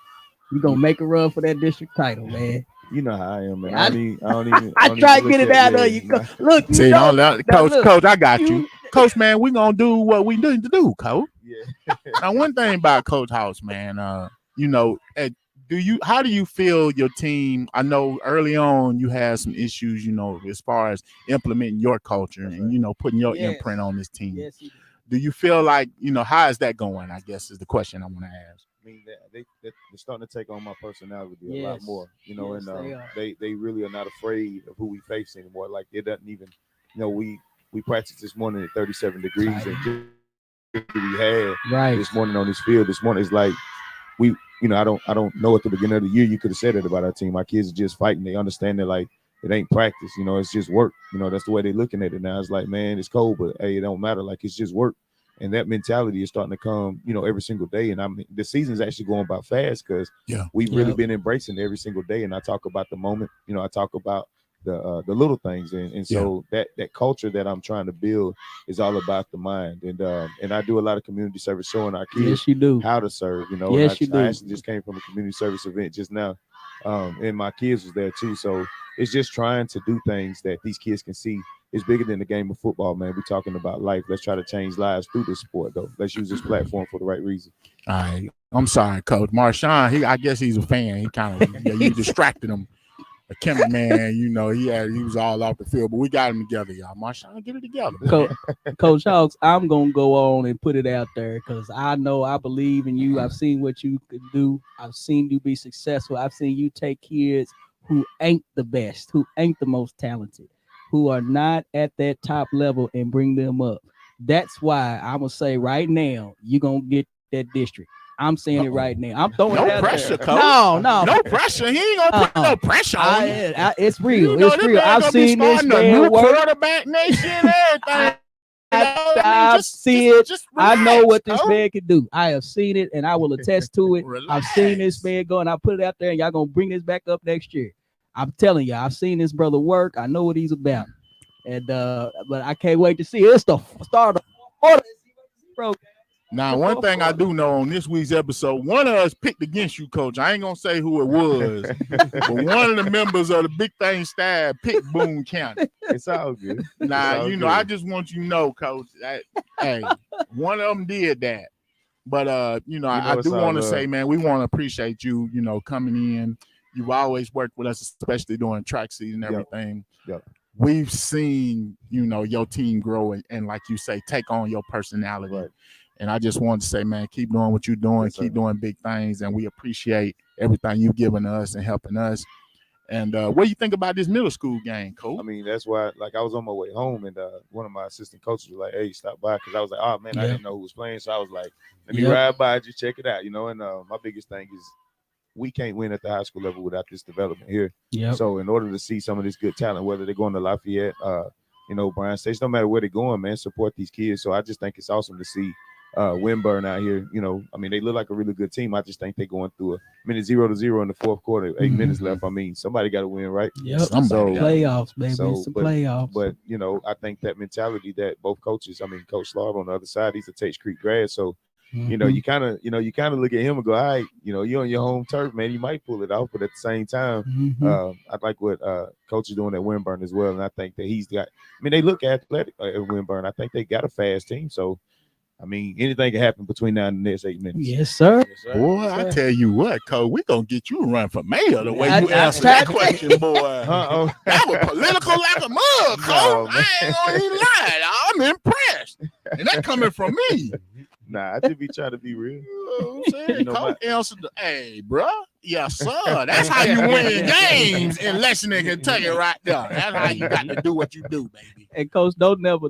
You gonna make a run for that district title, man? You know how I am, man. I don't even. I try to get it out of you. Look, see, Coach, I got you. Coach, man, we gonna do what we need to do, Coach. Yeah. Now, one thing about Coach House, man, you know, how do you feel your team? I know early on you had some issues, you know, as far as implementing your culture and you know putting your imprint on this team. Yes, do you feel like, you know, how is that going? I guess is the question I want to ask. I mean, they're starting to take on my personality a lot more, you know, and they really are not afraid of who we face anymore. Like it doesn't even, you know, we practiced this morning at 37 degrees and we had this morning on this field. This morning is like you know, I don't know at the beginning of the year you could have said it about our team. My kids are just fighting. They understand that like it ain't practice, you know, it's just work. You know, that's the way they're looking at it now. It's like, man, it's cold, but hey, it don't matter. Like it's just work. And that mentality is starting to come, you know, every single day. And I mean, the season's actually going by fast because we've really been embracing it every single day. And I talk about the moment, you know, I talk about the little things. And so that culture that I'm trying to build is all about the mind. And I do a lot of community service showing our kids how to serve, you know. Yes, I actually just came from a community service event just now. And my kids was there too. So it's just trying to do things that these kids can see. It's bigger than the game of football, man. We're talking about life. Let's try to change lives through this sport, though. Let's use this platform for the right reason. All right. I'm sorry, Coach. Marshawn, I guess he's a fan. He kind of you distracted him. The cameraman, you know, he was all off the field, but we got him together, y'all. Marshawn, get it together. Coach Hawks, I'm gonna go on and put it out there because I know I believe in you. I've seen what you could do. I've seen you be successful. I've seen you take kids who ain't the best, who ain't the most talented, who are not at that top level and bring them up. That's why I'm gonna say right now, you're gonna get that district. I'm saying it right now. I'm throwing it out pressure, there. Coach. No pressure. He ain't gonna put no pressure on you. It's real. You know, it's real. I've seen this man work. Quarterback nation, everything. I see it. Just relax, I know what this man can do. I have seen it, and I will attest to it. I've seen this man go, and I put it out there, and y'all gonna bring this back up next year. I'm telling you, I've seen this brother work. I know what he's about, and but I can't wait to see it. It's the start of the Now, one thing I do know on this week's episode, one of us picked against you, Coach. I ain't gonna say who it was, but one of the members of the Big Thing staff picked Boone County. It's all good. Now, you know, I just want you to know, Coach, that, hey, one of them did that. But you know, I do want to say, man, we want to appreciate you, you know, coming in. You've always worked with us, especially during track season and everything. Yep. We've seen, you know, your team grow and like you say, take on your personality. Right. And I just wanted to say, man, keep doing what you're doing, keep doing big things, and we appreciate everything you've given us and helping us. And what do you think about this middle school game, Coach? I mean, that's why, like, I was on my way home, and one of my assistant coaches was like, "Hey, stop by," because I was like, "Oh man, I didn't know who was playing," so I was like, "Let me ride by, just check it out," you know. And my biggest thing is we can't win at the high school level without this development here. So in order to see some of this good talent, whether they're going to Lafayette, you know, Bryan State, no matter where they're going, man, support these kids. So I just think it's awesome to see Winburn out here. You know, I mean, they look like a really good team. I just think they're going through a minute 0-0 in the fourth quarter, 8 minutes left. I mean, somebody got to win, right? Playoffs, baby. It's playoffs. But you know, I think that mentality that both coaches, I mean, Coach Slav on the other side, he's a Tates Creek grad, so you know, you kind of look at him and go, all right, you know, you're on your home turf, man, you might pull it off, but at the same time, I like what Coach is doing at Winburn as well, and I think that he's got. I mean, they look athletic at Winburn. I think they got a fast team, so I mean, anything can happen between now and the next 8 minutes. Yes, sir. Yes, sir. Boy, Yes, I sir. tell you what, Cole, we gonna get you a run for mayor the way I- you I answer that tried to- question, boy. Uh-oh. That was political like a mug, Cole. No, man. I ain't gonna even lie. I'm impressed. And that coming from me. Nah, I just be trying to be real. You know what I'm saying? You know, Cole answered the, hey, bro. Yes, sir. That's how you win games in Lexington, Kentucky, right there. That's how you got to do what you do, baby. And coach, don't never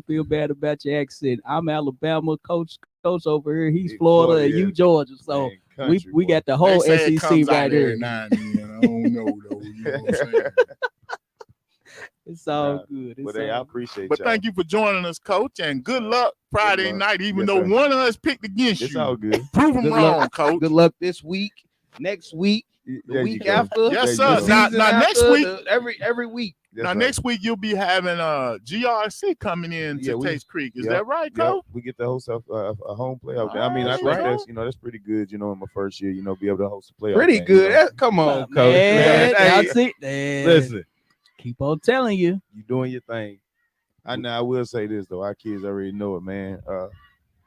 feel bad about your accent. I'm Alabama, coach over here. He's He's Florida, Florida, and you yeah. Georgia. So Man, country we boy. got the They whole say it SEC comes out right every here. now and then. I don't know, though. You know what I'm saying? It's all Nah, good. It's But hey, I all appreciate But y'all. thank you for joining us, Coach, and good luck Friday luck. night, even Yes, though sir. one of us picked against It's you. all good. Prove them Good wrong, luck. Coach. Good luck this week, next week, the There you week go. after. Yes, the sir. Now- season now next after, week- every week. That's Now, right. next week, you'll be having GRC coming in to Yeah, we- Tates Creek. Is yep, that right, Yep, Coach? we get to host a home playoff game. I mean, I That's think right. that's pretty good. In my first year, be able to host a playoff. Pretty game, good. you know. Come on, Man, coach. y'all Hey, see, man, Listen, keep on telling you. you doing your thing. I will say this though, our kids already know it, man.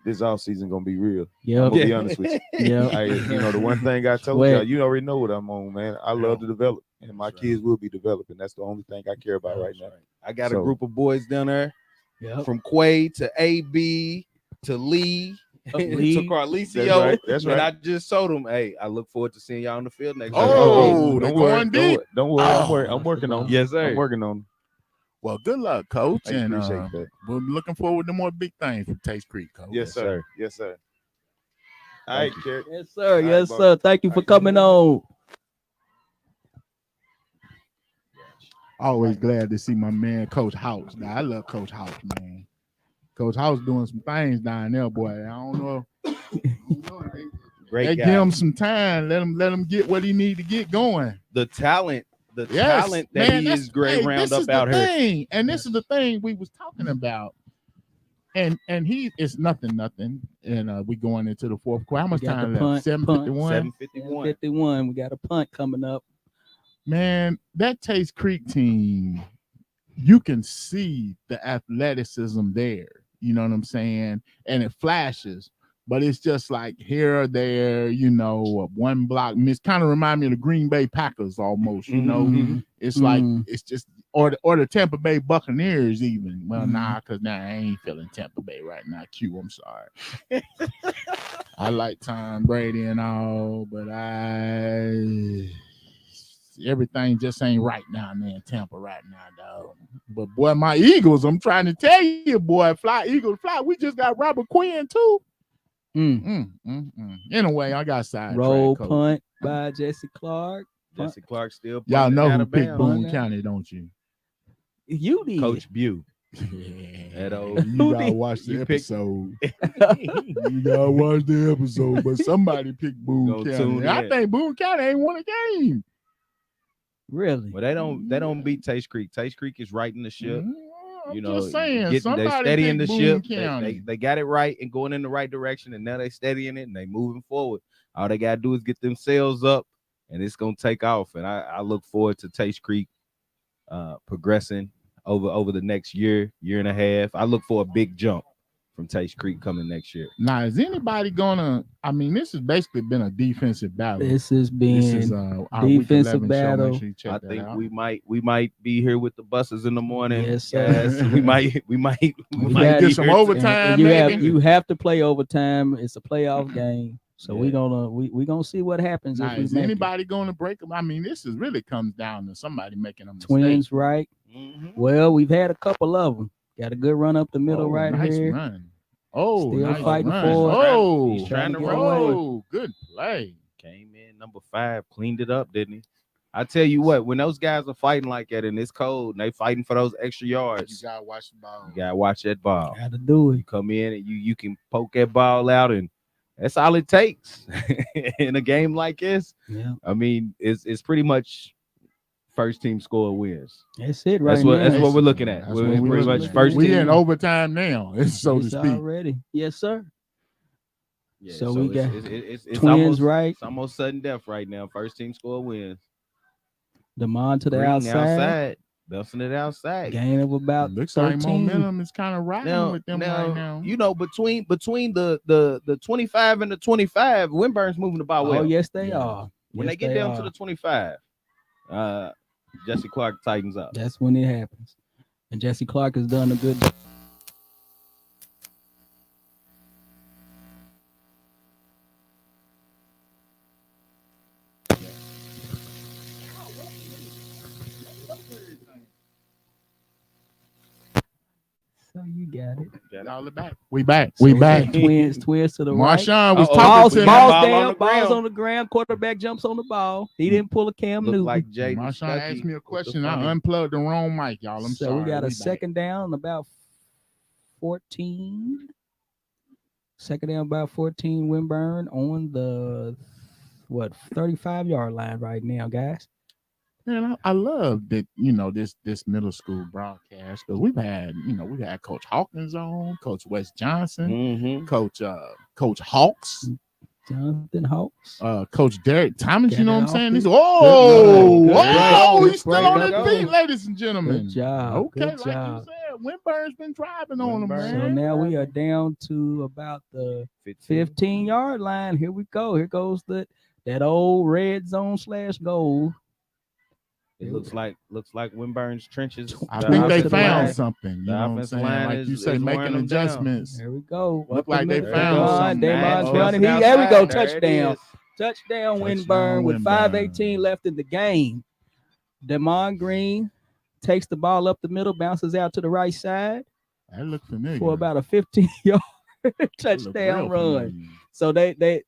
This off season gonna be real. I'm Yeah, gonna be honest with you. yeah. The one thing I told Sweat. y'all, you already know what I'm on, man. I love to develop, and my That's right. kids will be developing. That's the only thing I care about right now. I got a So- group of boys down there Yep. from Quay to AB to Lee Lee. to Carlicio. That's right. That's And I right. just told them, hey, I look forward to seeing y'all on the field next week. Oh, they don't worry. going deep. Don't worry. Oh, I'm working on it. Yes, sir. I'm working on it. Well, good luck, Coach. I and appreciate that. we're looking forward to more big things from Taste Creek, Coach. Yes, sir. Yes, sir. All right, Thank Kerry. Yes, sir. right, Yes, boss. sir. Thank you for coming on. Always glad to see my man, Coach House. Now, I love Coach House, man. Coach House doing some things down there, boy. I don't know. Great They guy. give him some time. Let him get what he need to get going. The talent that Yes, he man, is great hey, round this up is out the here. thing. And this is the thing we was talking about. And he is nothing. And we going into the fourth quarter. How much We got time the left? punt. 7:51. 751. 51. We got a punt coming up. Man, that Taste Creek team, you can see the athleticism there. You know what I'm saying? And it flashes, but it's just like here or there, one block miss. Kind of remind me of the Green Bay Packers almost, Mhm. It's like Mhm. it's just or the Tampa Bay Buccaneers even. Well, Mhm. nah, because now I ain't feeling Tampa Bay right now. Q, I'm sorry. I like Tom Brady and all, but everything just ain't right down there in Tampa right now, dog. But boy, my Eagles, I'm trying to tell you, boy, fly Eagles, fly. We just got Robert Quinn too. Anyway, I got sidetracked. Roll Coach. punt by Jessie Clark. Jesse Clark still Y'all punting know out who of picked bounds. Boone Punting. County, don't you? You did. Coach Bew. That old- you gotta watch the You picked- episode. You gotta watch the episode, but somebody picked Boone Go County. tune I in. think Boone County ain't won a game. Really? Well, they don't beat Taste Creek. Taste Creek is right in the ship. I'm You know, just saying, they somebody steadying the picked ship. Boone County. They got it right and going in the right direction, and now they steadying it and they moving forward. All they gotta do is get themselves up, and it's gonna take off. And I look forward to Taste Creek progressing over the next year and a half. I look for a big jump from Taste Creek coming next year. Now, is anybody gonna? I mean, this has basically been a defensive battle. This has been This is our week defensive 11 show. battle. Make sure you check I that think out. we might be here with the buses in the morning. Yes, sir. guys. we might We might got- be get some here overtime. and maybe? you have to play overtime. It's a playoff game. So we gonna see what happens Now, if we is make it. anybody going to break them? I mean, this is really comes down to somebody making a mistake. Twins, right? Mhm. Well, we've had a couple of them. Got a good run up the middle Oh, right nice here. run. Oh, Still nice fighting run. for it. Oh, He's trying to get run. away. Oh, good play. Came in number 5, cleaned it up, didn't he? I tell you what, when those guys are fighting like that and it's cold and they fighting for those extra You yards, gotta watch the ball. you gotta watch that ball. Got to do You it. come in and you can poke that ball out, and that's all it takes in a game like this. Yeah, I mean, it's pretty much first team score wins. that's it right That's what now. that's what we're looking at. That's We're what we pretty looking much at. first We team. in overtime now, so to It's speak. already. Yes, sir. Yeah, So we got it's Twins, almost, right? It's almost sudden death right now. First team score wins. Demond to the Green outside. bouncing it outside. Gain of about Looks 13. like momentum is kind of riding with them right now. You know, between the 25 and the 25, Winburn's moving the ball well. Oh, yes, they are. When Yes, they get down to the 25, Jessie Clark tightens up. That's when it happens. And Jessie Clark has done a good job. So you got it. Y'all are back. We back. So We back. Twins to the right. Marshawn was Balls talking to down, the balls ground. on the ground. Quarterback jumps on the ball. He didn't pull a Cam Look Newton. like Jay. Marshawn asked me a question. I unplugged the wrong mic, y'all. I'm so sorry. we got a back. second down, about 14. Second down, about 14. Winburn on the 35-yard line right now, guys. Man, I love that, this middle school broadcast, because we've had Coach Hawkins on, Coach Wes Johnson, Coach Hawks, Jonathan Hawks, Coach Derick Thomas. Got You know it what I'm off saying? his- He's Good still break. on Good his break. feet, ladies and gentlemen. Good job. Okay, Good like job. you said, Winburn's been driving on him, Winburn. So man. now we are down to about the 15-yard line. Here we go. Here goes that old red zone / goal. It looks like Winburn's trenches. I Drive think they to the found line. something. You The know what I'm offensive saying? line Like is- you say, is wearing making them down. adjustments. There we go. Look like they There found goes something. Damon's Oh, running. that's There we go. outside. There it Touchdown. is. Touchdown, Touchdown, Winburn with Winburn. 5:18 left in the game. Damon Green takes the ball up the middle, bounces out to the right side That looked familiar. for about a 15-yard That looked touchdown real run. familiar. So they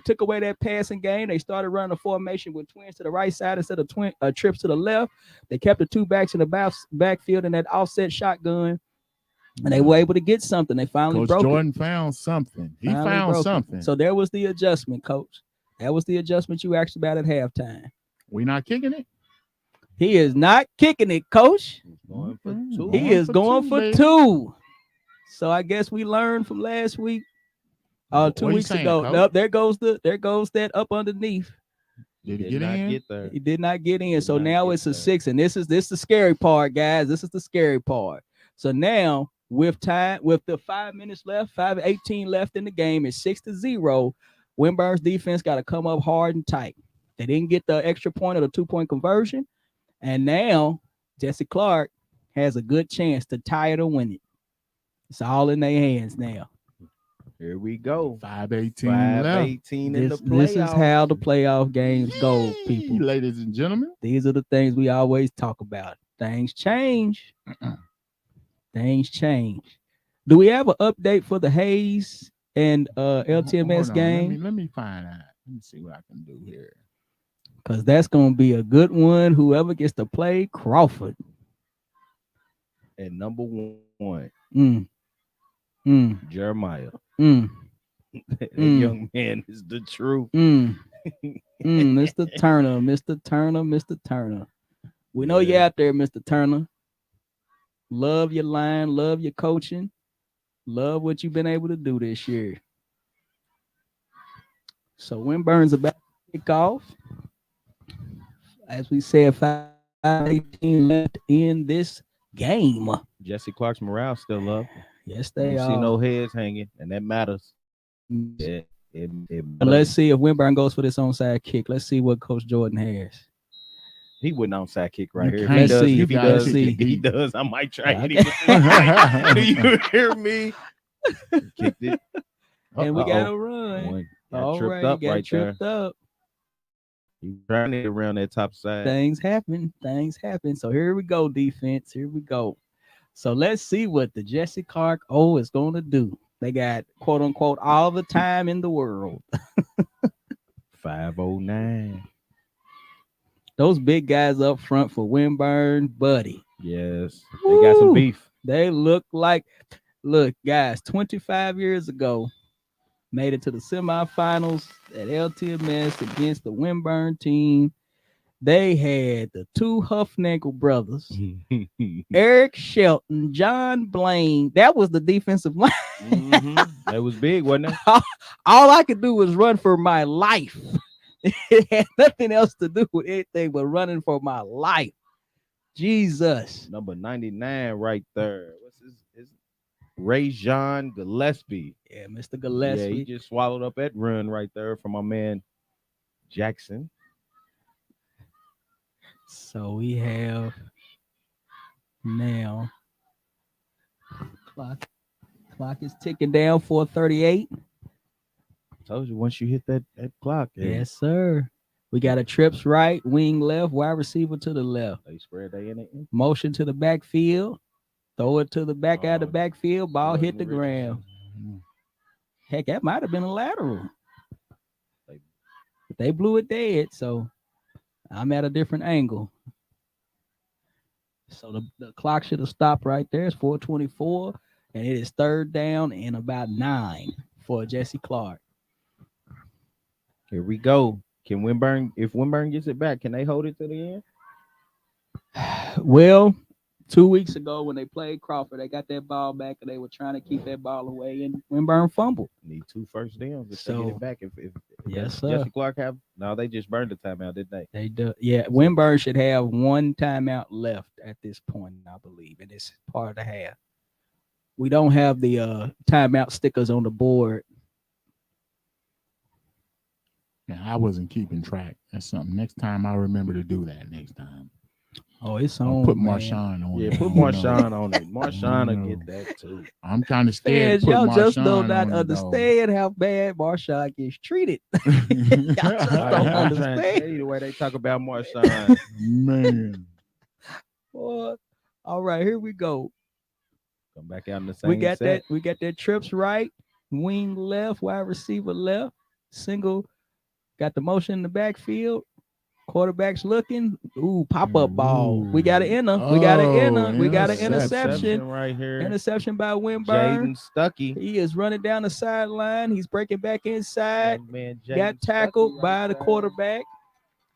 took away that passing game. They started running a formation with twins to the right side instead of trips to the left. They kept the two backs in the backfield in that offset shotgun, and they were able to get something. They finally Coach broke Jordan found something. He Finally found broke it. something. So there was the adjustment, Coach. That was the adjustment you asked about at halftime. We not kicking it. He is not kicking it, Coach. Going for two. He is going for baby. 2. So I guess we learned from last week, 2 What you weeks saying, ago. Coach? Nope, there goes that up underneath. Did he Did get not in? get there. He did not get in. So not now get it's a there. 6, and this is the scary part, guys. This is the scary part. So now with the 5 minutes left, 5:18 left in the game, it's 6-0. Winburn's defense got to come up hard and tight. They didn't get the extra point or the 2-point conversion, and now Jessie Clark has a good chance to tie it or win it. It's all in their hands now. Here we go. 5:18 left. 5:18 in the This is playoffs. how the playoff games go, people. Ladies and gentlemen. These are the things we always talk about. Things change. Things change. Do we have an update for the Hayes and LTMS Hold on, game? Let me find out. Let me see what I can do here. Because that's going to be a good one. Whoever gets to play Crawford. And number one, Mm. Mm. Jeremiah. Mm. That Mm. young man is the truth. Mm. Mr. Turner. Mr. Turner. Mr. Turner. We know you're out there, Mr. Turner. Love your line. Love your coaching. Love what you've been able to do this year. So Winburn's about to kick off. As we said, 5:18 left in this game. Jessie Clark's morale still up. Yes, You they don't see are. no heads hanging, and that matters. It And let's see if Winburn goes for this onside kick. Let's see what Coach Jordan has. He went onside kick right You here. can't He does. see. If he You gotta does, see. he does. I might try it. Okay. Do you hear me? Kicked it. And we got Uh-oh. a run. One. Got All tripped right, up got right tripped there. up. He's trying to get around that top side. Things happen. Things happen. So here we go, defense. Here we go. So let's see what the Jessie Clark is going to do. They got, quote unquote, all the time in the world. 509. Those big guys up front for Winburn, buddy. Yes. They got some Woo. beef. They look, guys, 25 years ago, made it to the semifinals at LTMS against the Winburn team. They had the two Huffnagle brothers, Eric Shelton, John Blaine. That was the defensive line. That was big, wasn't it? All I could do was run for my life. It had nothing else to do with anything but running for my life. Jesus. Number 99 right there. What's his Rajon Gillespie. Yeah, Mr. Yeah, Gillespie. he just swallowed up that run right there from my man Jackson. So we have now clock is ticking down 4:38. Told you once you hit that clock, Yes, sir. We got a trips right, wing left, wide receiver to the left. they spread they in it. Motion to the backfield. Throw it to the back out of the Oh, backfield. Ball Jordan hit the ground. Mhm. Heck, that might have been a lateral. They- But they blew it dead, so I'm at a different angle. So the clock should have stopped right there. It's 4:24, and it is third down and about 9 for Jessie Clark. Here we go. Can Winburn, if Winburn gets it back, can they hold it to the end? Well, 2 weeks ago when they played Crawford, they got that ball back and they were trying to keep that ball away, and Winburn fumbled. Need 2 first downs if they So- get it back. If Yes, Jesse sir. Clark have no, they just burned the timeout, didn't they? They do. Yeah, Winburn should have one timeout left at this point, I believe, and it's part of the half. We don't have the timeout stickers on the board. Yeah, I wasn't keeping track. That's something. Next time I'll remember to do that next time. Oh, it's I'll on. put man. Marshawn on Yeah, it. put you know. Marshawn on it. Marshawn will No. get that too. I'm kind of scared Fans, to put y'all just Marshawn do not on it, though. understand how bad Marshawn gets treated. Y'all just don't I'm trying to understand. tell you the way they talk about Marshawn. Man. Boy. All right, here we go. Come back out in the same We got set. that. We got that trips right, wing left, wide receiver left, single. Got the motion in the backfield. Quarterback's looking. Ooh, pop up ball. We got an inner. We got an inner. We got an interception. right here. Interception by Winburn. Jaden Stuckey. He is running down the sideline. He's breaking back inside. Young man Got Jaden tackled Stuckey by right the there. quarterback.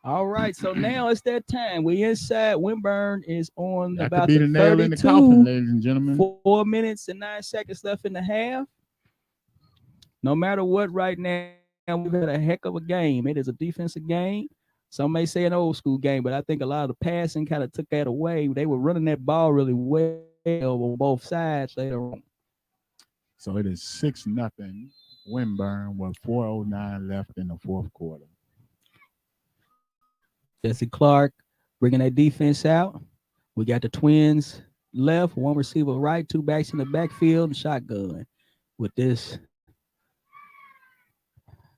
All right, so now it's that time. We inside. Winburn is on That about could be the the nail in the 32. coffin, ladies and gentlemen. 4 minutes and 9 seconds left in the half. No matter what, right now, we've had a heck of a game. It is a defensive game. Some may say an old school game, but I think a lot of the passing kind of took that away. They were running that ball really well on both sides later on. So it is 6-0 Winburn with 4:09 left in the fourth quarter. Jessie Clark bringing that defense out. We got the Twins left, one receiver right, 2 backs in the backfield, and shotgun. With this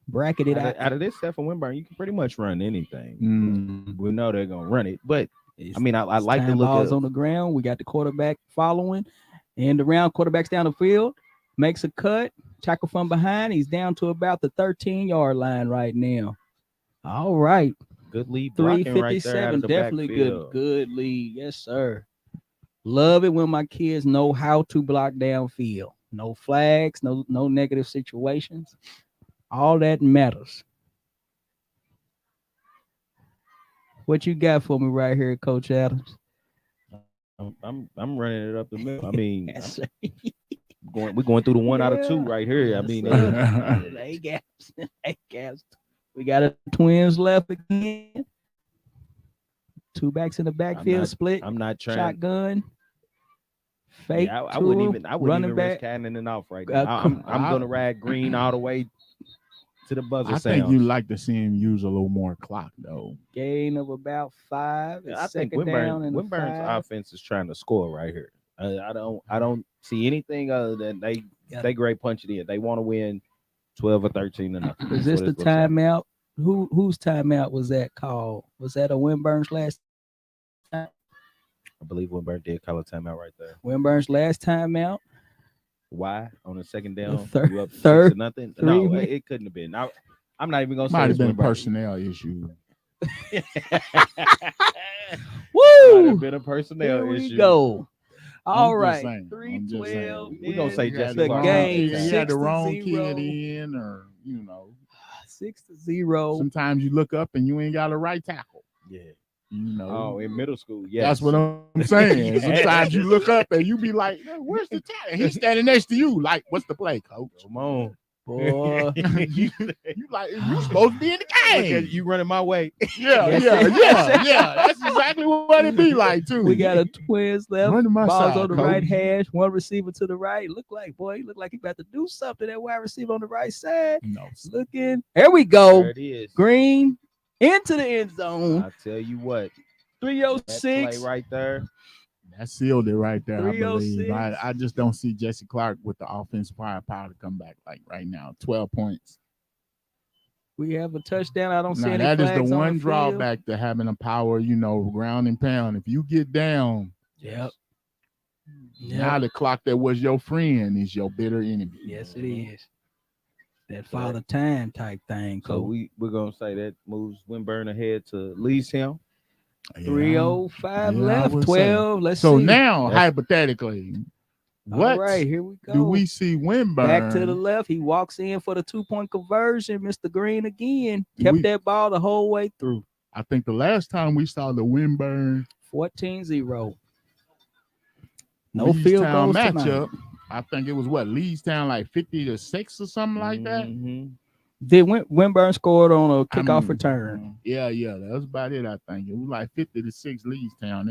bracketed Out of this set for Winburn, you can pretty much run anything. Mm. We know they're gonna run it, but It's- I mean, I it's like to time look balls at on the ground. We got the quarterback following, and around quarterback's down the field, makes a cut, tackle from behind. He's down to about the 13-yard line right now. All right, good lead blocking right there out 357, of the definitely backfield. good lead. Yes, sir. Love it when my kids know how to block downfield. No flags, no negative situations. All that matters. What you got for me right here, Coach Adams? I'm running it up the middle. I mean, Yes, sir. we're going through the 1 out of 2 right here. I Yes, mean, sir. They gaps. They gaps. We got a Twins left again. 2 backs in the backfield, split. I'm not trying. Shotgun. Fake. Yeah, I to wouldn't him, even. I wouldn't running even back. risk cannon it off right now. come- I'm gonna ride green all the way to the buzzer I sound. think you like to see him use a little more clock, though. Gain of about 5. I It's think second down and Winburn's 5. offense is trying to score right here. I don't see anything other than they great punch it in. They want to win 12 or 13 or nothing. Is this the timeout? Whose timeout was that called? Was that a Winburn's last? I believe Winburn did call a timeout right there. Winburn's last timeout. Why on the second down? Third- You up third, 6-0? three No, minutes. it couldn't have been. I'm not even gonna say Might have it's been Winburn. personnel issue. Might Woo! have been a personnel Here we issue. go. All just right, saying. I'm just 3-12. saying. We gonna say in Jesse the Clark. game. You had the wrong 6-0. kid in, or 6-0. sometimes you look up and you ain't got a right tackle. Yeah. You know. Oh, in middle school, yes. That's what I'm saying. Yeah. Sometimes you look up and you be like, "Where's the tackle?" He's standing next to you. Like, what's the play, coach? Come on. Boy. you like you supposed to be in the game. You running my way. Yeah. That's exactly what it be like too. We got a twins left. Run to my Balls side, on the right coach. hash. One receiver to the right. He look like he about to do something. That wide receiver on the right side. No. Looking. Here we go. There it is. Green into the end zone. I tell you what, that 306. play right there. That sealed it right there, I believe. 306. I just don't see Jessie Clark with the offensive firepower to come back like right now. 12 points. We have a touchdown. I don't see Now, any that is the flags on one field. drawback to having a power, ground and pound. If you get down, Yep. now the clock that was your friend is your bitter enemy. Yes, it is. That father time type thing. So we're gonna say that moves Winburn ahead to Leestown. Yeah. 305 Yeah, I left, would 12. Let's So see. now, That's- hypothetically, what All right, here we go. do we see Winburn? Back to the left. He walks in for the 2-point conversion. Mr. Green again. Do Kept we- that ball the whole way through. I think the last time we saw the Winburn 14-0. No field Leestown goals matchup, tonight. I think it was Leestown like 50-6 or something like that. Mhm. Did Winburn scored on a I kickoff mean, return. Yeah, that was about it. I think it was like 50-6 Leestown.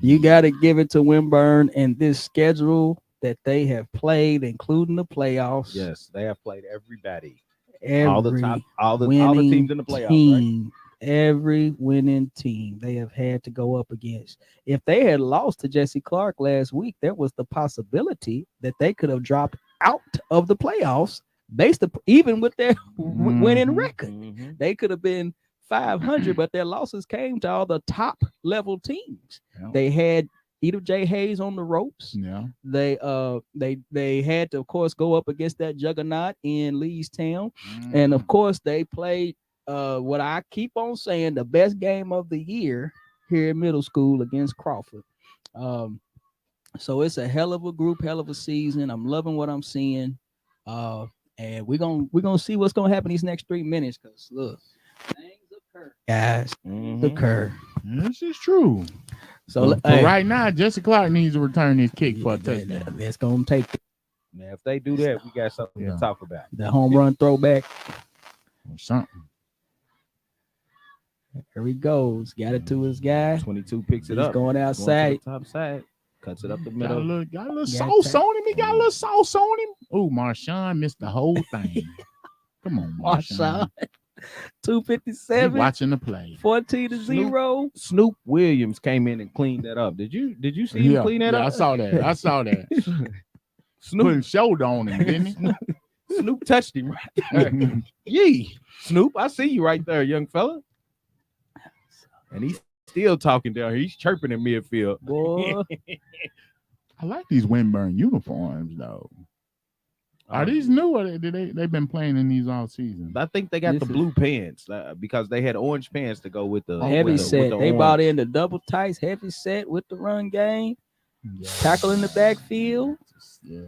You got to give it to Winburn and this schedule that they have played, including the playoffs. Yes, they have played everybody. Every All the winning teams in the playoffs, right? team, every winning team they have had to go up against. If they had lost to Jessie Clark last week, there was the possibility that they could have dropped out of the playoffs even with their winning record. Mhm. They could have been 500, but their losses came to all the top level teams. Yeah. They had Edith J. Hayes on the ropes. Yeah. They had to, of course, go up against that juggernaut in Leestown. And of course, they played what I keep on saying, the best game of the year here in middle school against Crawford. So it's a hell of a group, hell of a season. I'm loving what I'm seeing. And we're gonna see what's gonna happen these next 3 minutes. Because look, things occur, guys. Mhm. Occur. This is true. So But right now, Jessie Clark needs to return his kick for a yeah, touchdown. it's gonna take Now, if they do that, we got something Yeah. to talk about. the home run throwback. Or something. Here he goes. Got it to his guy. 22 picks it He's up. going to the outside. top side. Cuts it up the Got a middle. little Yeah, sauce on him. He got a little sauce on him. Oh, Marshawn missed the whole thing. Come on, Marshawn. Marshawn. He 257. watching the play. 14-0. Snoop Williams came in and cleaned that up. Did you see him clean that I up? saw that. I saw that. Snoop Putting shoulder on him, didn't Snoop touched him right there. he? Yee, Snoop, I see you right there, young fella. And he's still talking down here. He's chirping in midfield. Boy. I like these Winburn uniforms though. Are these new or they've been playing in these all season? I think they got This the is- blue pants because they had orange pants to go with the Heavy with the- set. with the They orange. bought in the double tights, heavy set with the run game. Tackle in the backfield. Yeah,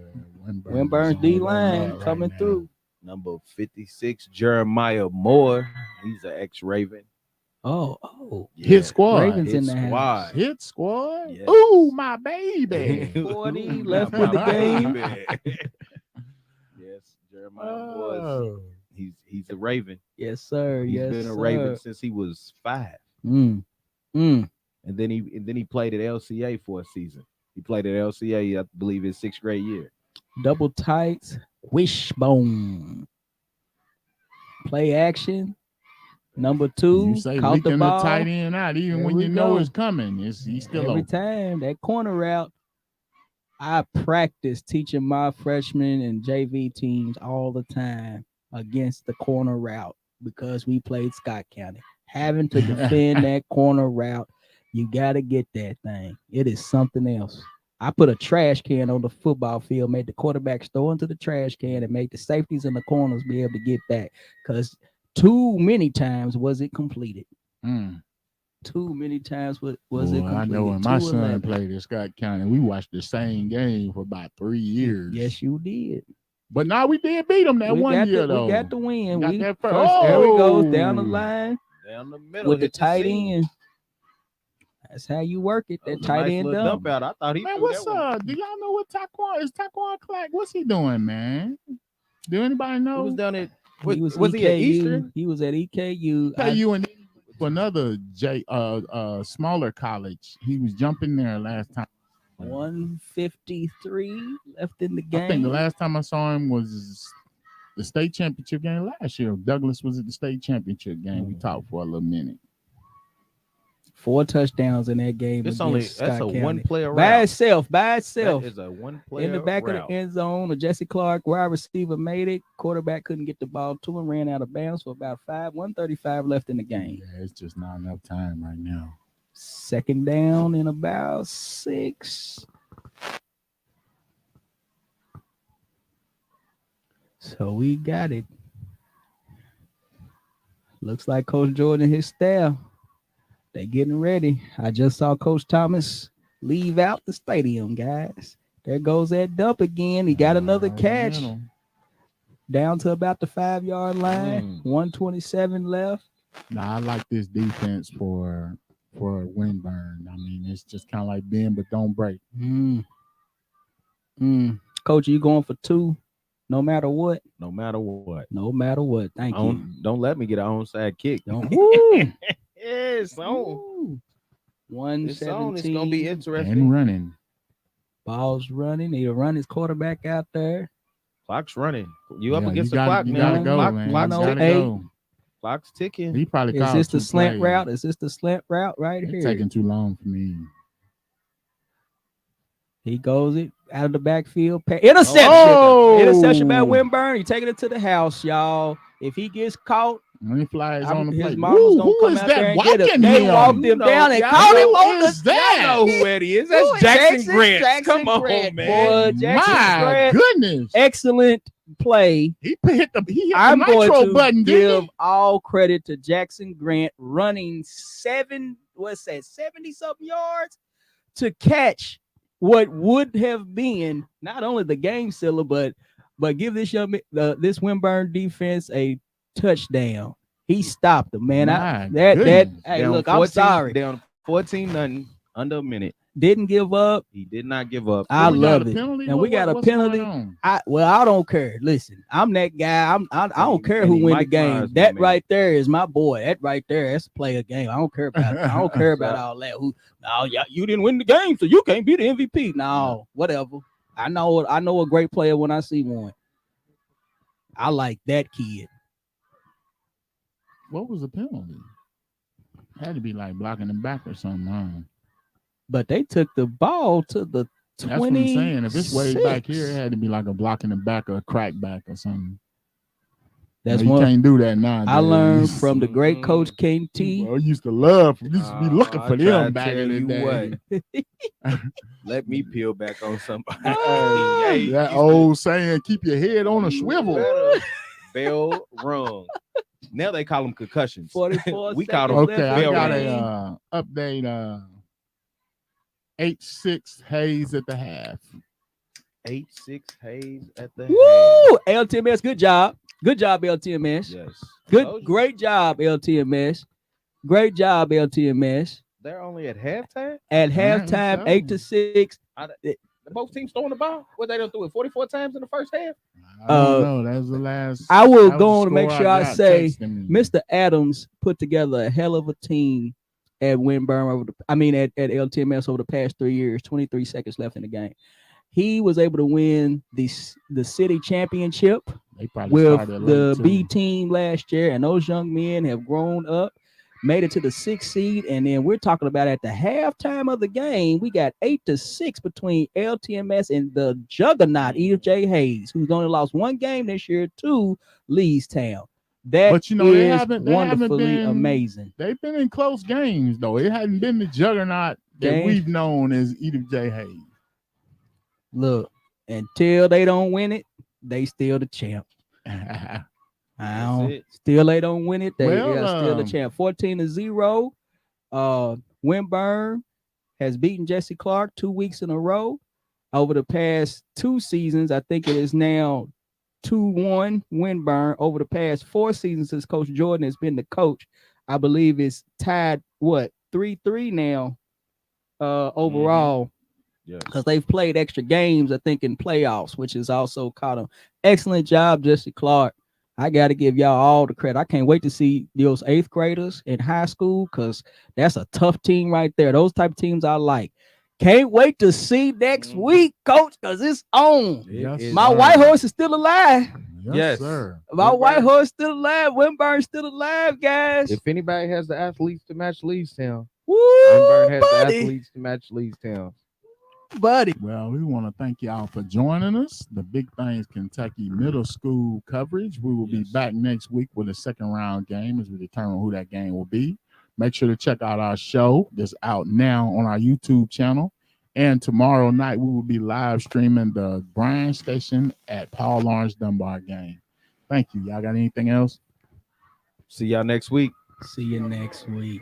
Winburn's D line coming through. Number 56, Jeremiah Moore. He's an ex-Raven. Oh. Hit squad. Ravens Hit in the house. squad. Hit squad. Yes. Ooh, my baby. 40 left in the game. Yes, Jeremiah Moore. Oh. He's a Raven. Yes, sir. He's Yes, been a sir. Raven since he was 5. Mm. And then he played at LCA for a season. He played at LCA, I believe, his 6th grade year. Double tights. Wishbone. Play action. Number 2. You say Caught the leaking the ball. tight end out even There when we you know go. it's coming. He's still Every open. time that corner route, I practice teaching my freshman and JV teams all the time against the corner route because we played Scott County. Having to defend that corner route, you got to get that thing. It is something else. I put a trash can on the football field, made the quarterbacks throw into the trash can and made the safeties and the corners be able to get back because too many times was it completed. Mm. Too many times was it Boy, completed. I know when my son 211. played at Scott County, we watched the same game for about 3 years. Yes, you did. But now we did beat them that We one got year the, though. We got the win. Got We that first, first. there we go Oh. down the line Down the middle with the hit tight seam. end. That's how you work it. That That was a tight nice end little dump. dump out. I thought he Man, threw what's that one. up? Do y'all know what Taquan is? Taquan Clark, what's he doing, man? Do anybody Who know? was down at? He was Was he at EKU. Eastern? He was at EKU. KU and for another smaller college. He was jumping there last time. 153 left in the game. I think the last time I saw him was the state championship game last year. Douglas was at the state championship game. We talked for a little minute. 4 touchdowns in that game. It's against only Scott that's a County. one player by route. itself. That is a one player In the back route. of the end zone, a Jessie Clark wide receiver made it. Quarterback couldn't get the ball to him, ran out of bounds for about 135 left in the game. Yeah, it's just not enough time right now. Second down in about 6. So we got it. Looks like Coach Jordan and his staff, they getting ready. I just saw Coach Thomas leave out the stadium, guys. There goes that dump again. He got another catch down to about the 5-yard line. 127 left. Now I like this defense for Winburn. I mean, it's just kind of like bend but don't break. Coach, are you going for 2? No matter what. No matter what. No matter what. Thank you. Don't let me get an onside kick. Don't. Woo! It's on. Woo. 117. It's on. It's gonna be interesting. And running. Ball's running. He'll run his quarterback out there. Clock's running. You up Yeah, against you the clock you now. gotta go, Clock, man. clock's You gotta ticking. go. Clock's ticking. He probably Is called this the 2 slant plays. route? Is this the slant route right It's here? taking too long for me. He goes it out of the backfield. Interception. Oh! Interception by Winburn. He taking it to the house, y'all. If he gets caught, When he flies on the his plate. mama's gonna Who come is out that there and get him. walking They him? walked him down and y'all caught him Who on the is that? Y'all know who that is. That's Who is Jackson Grant. Jackson Come on, Grant, man. boy. Jackson My Grant. goodness. Excellent play. He hit the I'm going nitro to button, give didn't he? all credit to Jackson Grant running 70 something yards to catch what would have been not only the game sealer, but give this this Winburn defense a touchdown. He stopped him, man. Hey, Down look, 14, I'm sorry. Down 14-0, under a minute. Didn't give up. He did not give up. I We got love a it. penalty? And we got a What's going penalty. on? I don't care. Listen, I'm that guy. I don't care and who he win the Mike game. Myers, That my man. right there is my boy. That right there, that's a play a game. I don't care about it. I don't care about all that. You didn't win the game, so you can't be the MVP. No, whatever. I know a great player when I see one. I like that kid. What was the penalty? Had to be like blocking him back or something. Huh? But they took the ball to the 20. That's what I'm saying. If it's way back here, it had to be like a blocking him back or a crack back or something. That's you one can't do that now. I learned from the great coach King T. I used to be looking for them back in the day. Let me peel back on somebody. That old saying, keep your head on a swivel. Bell rung. Now they call them concussions. 44 We call them Okay, I bell got rings. a update. 8-6 Hayes at the half. 8-6 Hayes at the Woo! LTMS, good job. Good job, LTMS. Yes. Great job, LTMS. Great job, LTMS. They're only at halftime. At Man, halftime, so. 8-6. Both teams throwing the ball. What they done threw it 44 times in the first half? I don't know. That was the last. I will that was go the on to make score sure I got say texting me. Mr. Adams put together a hell of a team at Winburn at LTMS over the past 3 years. 23 seconds left in the game. He was able to win the city championship They probably with started the late, too. B team last year, and those young men have grown up, made it to the 6th seed, and then we're talking about at the halftime of the game, we got 8-6 between LTMS and the juggernaut Edith J. Hayes, who's only lost one game this year to Leestown. That But, they is haven't wonderfully been amazing. They've been in close games though. It hadn't been the juggernaut that Game. we've known as Edith J. Hayes. Look, until they don't win it, they still the champ. Still they don't win it. They are still the champ. 14-0. Winburn has beaten Jessie Clark 2 weeks in a row. Over the past 2 seasons, I think it is now 2-1 Winburn. Over the past 4 seasons since Coach Jordan has been the coach, I believe it's tied 3-3 now overall. because they've played extra games, I think, in playoffs, which is also caught them. Excellent job, Jessie Clark. I got to give y'all all the credit. I can't wait to see those 8th graders in high school because that's a tough team right there. Those type of teams I like. Can't wait to see next week, Coach, because it's on. My white horse is still alive. Yes, sir. My white horse still alive. Winburn still alive, guys. If anybody has the athletes to match Leestown, Woo, Winburn has the buddy. athletes to match Leestown. Buddy. Well, we want to thank y'all for joining us. The Big Things Kentucky Middle School coverage. We will be back next week with a second round game as we determine who that game will be. Make sure to check out our show that's out now on our YouTube channel. And tomorrow night, we will be live streaming the Bryan station at Paul Lawrence Dunbar game. Thank you. Y'all got anything else? See y'all next week. See you next week.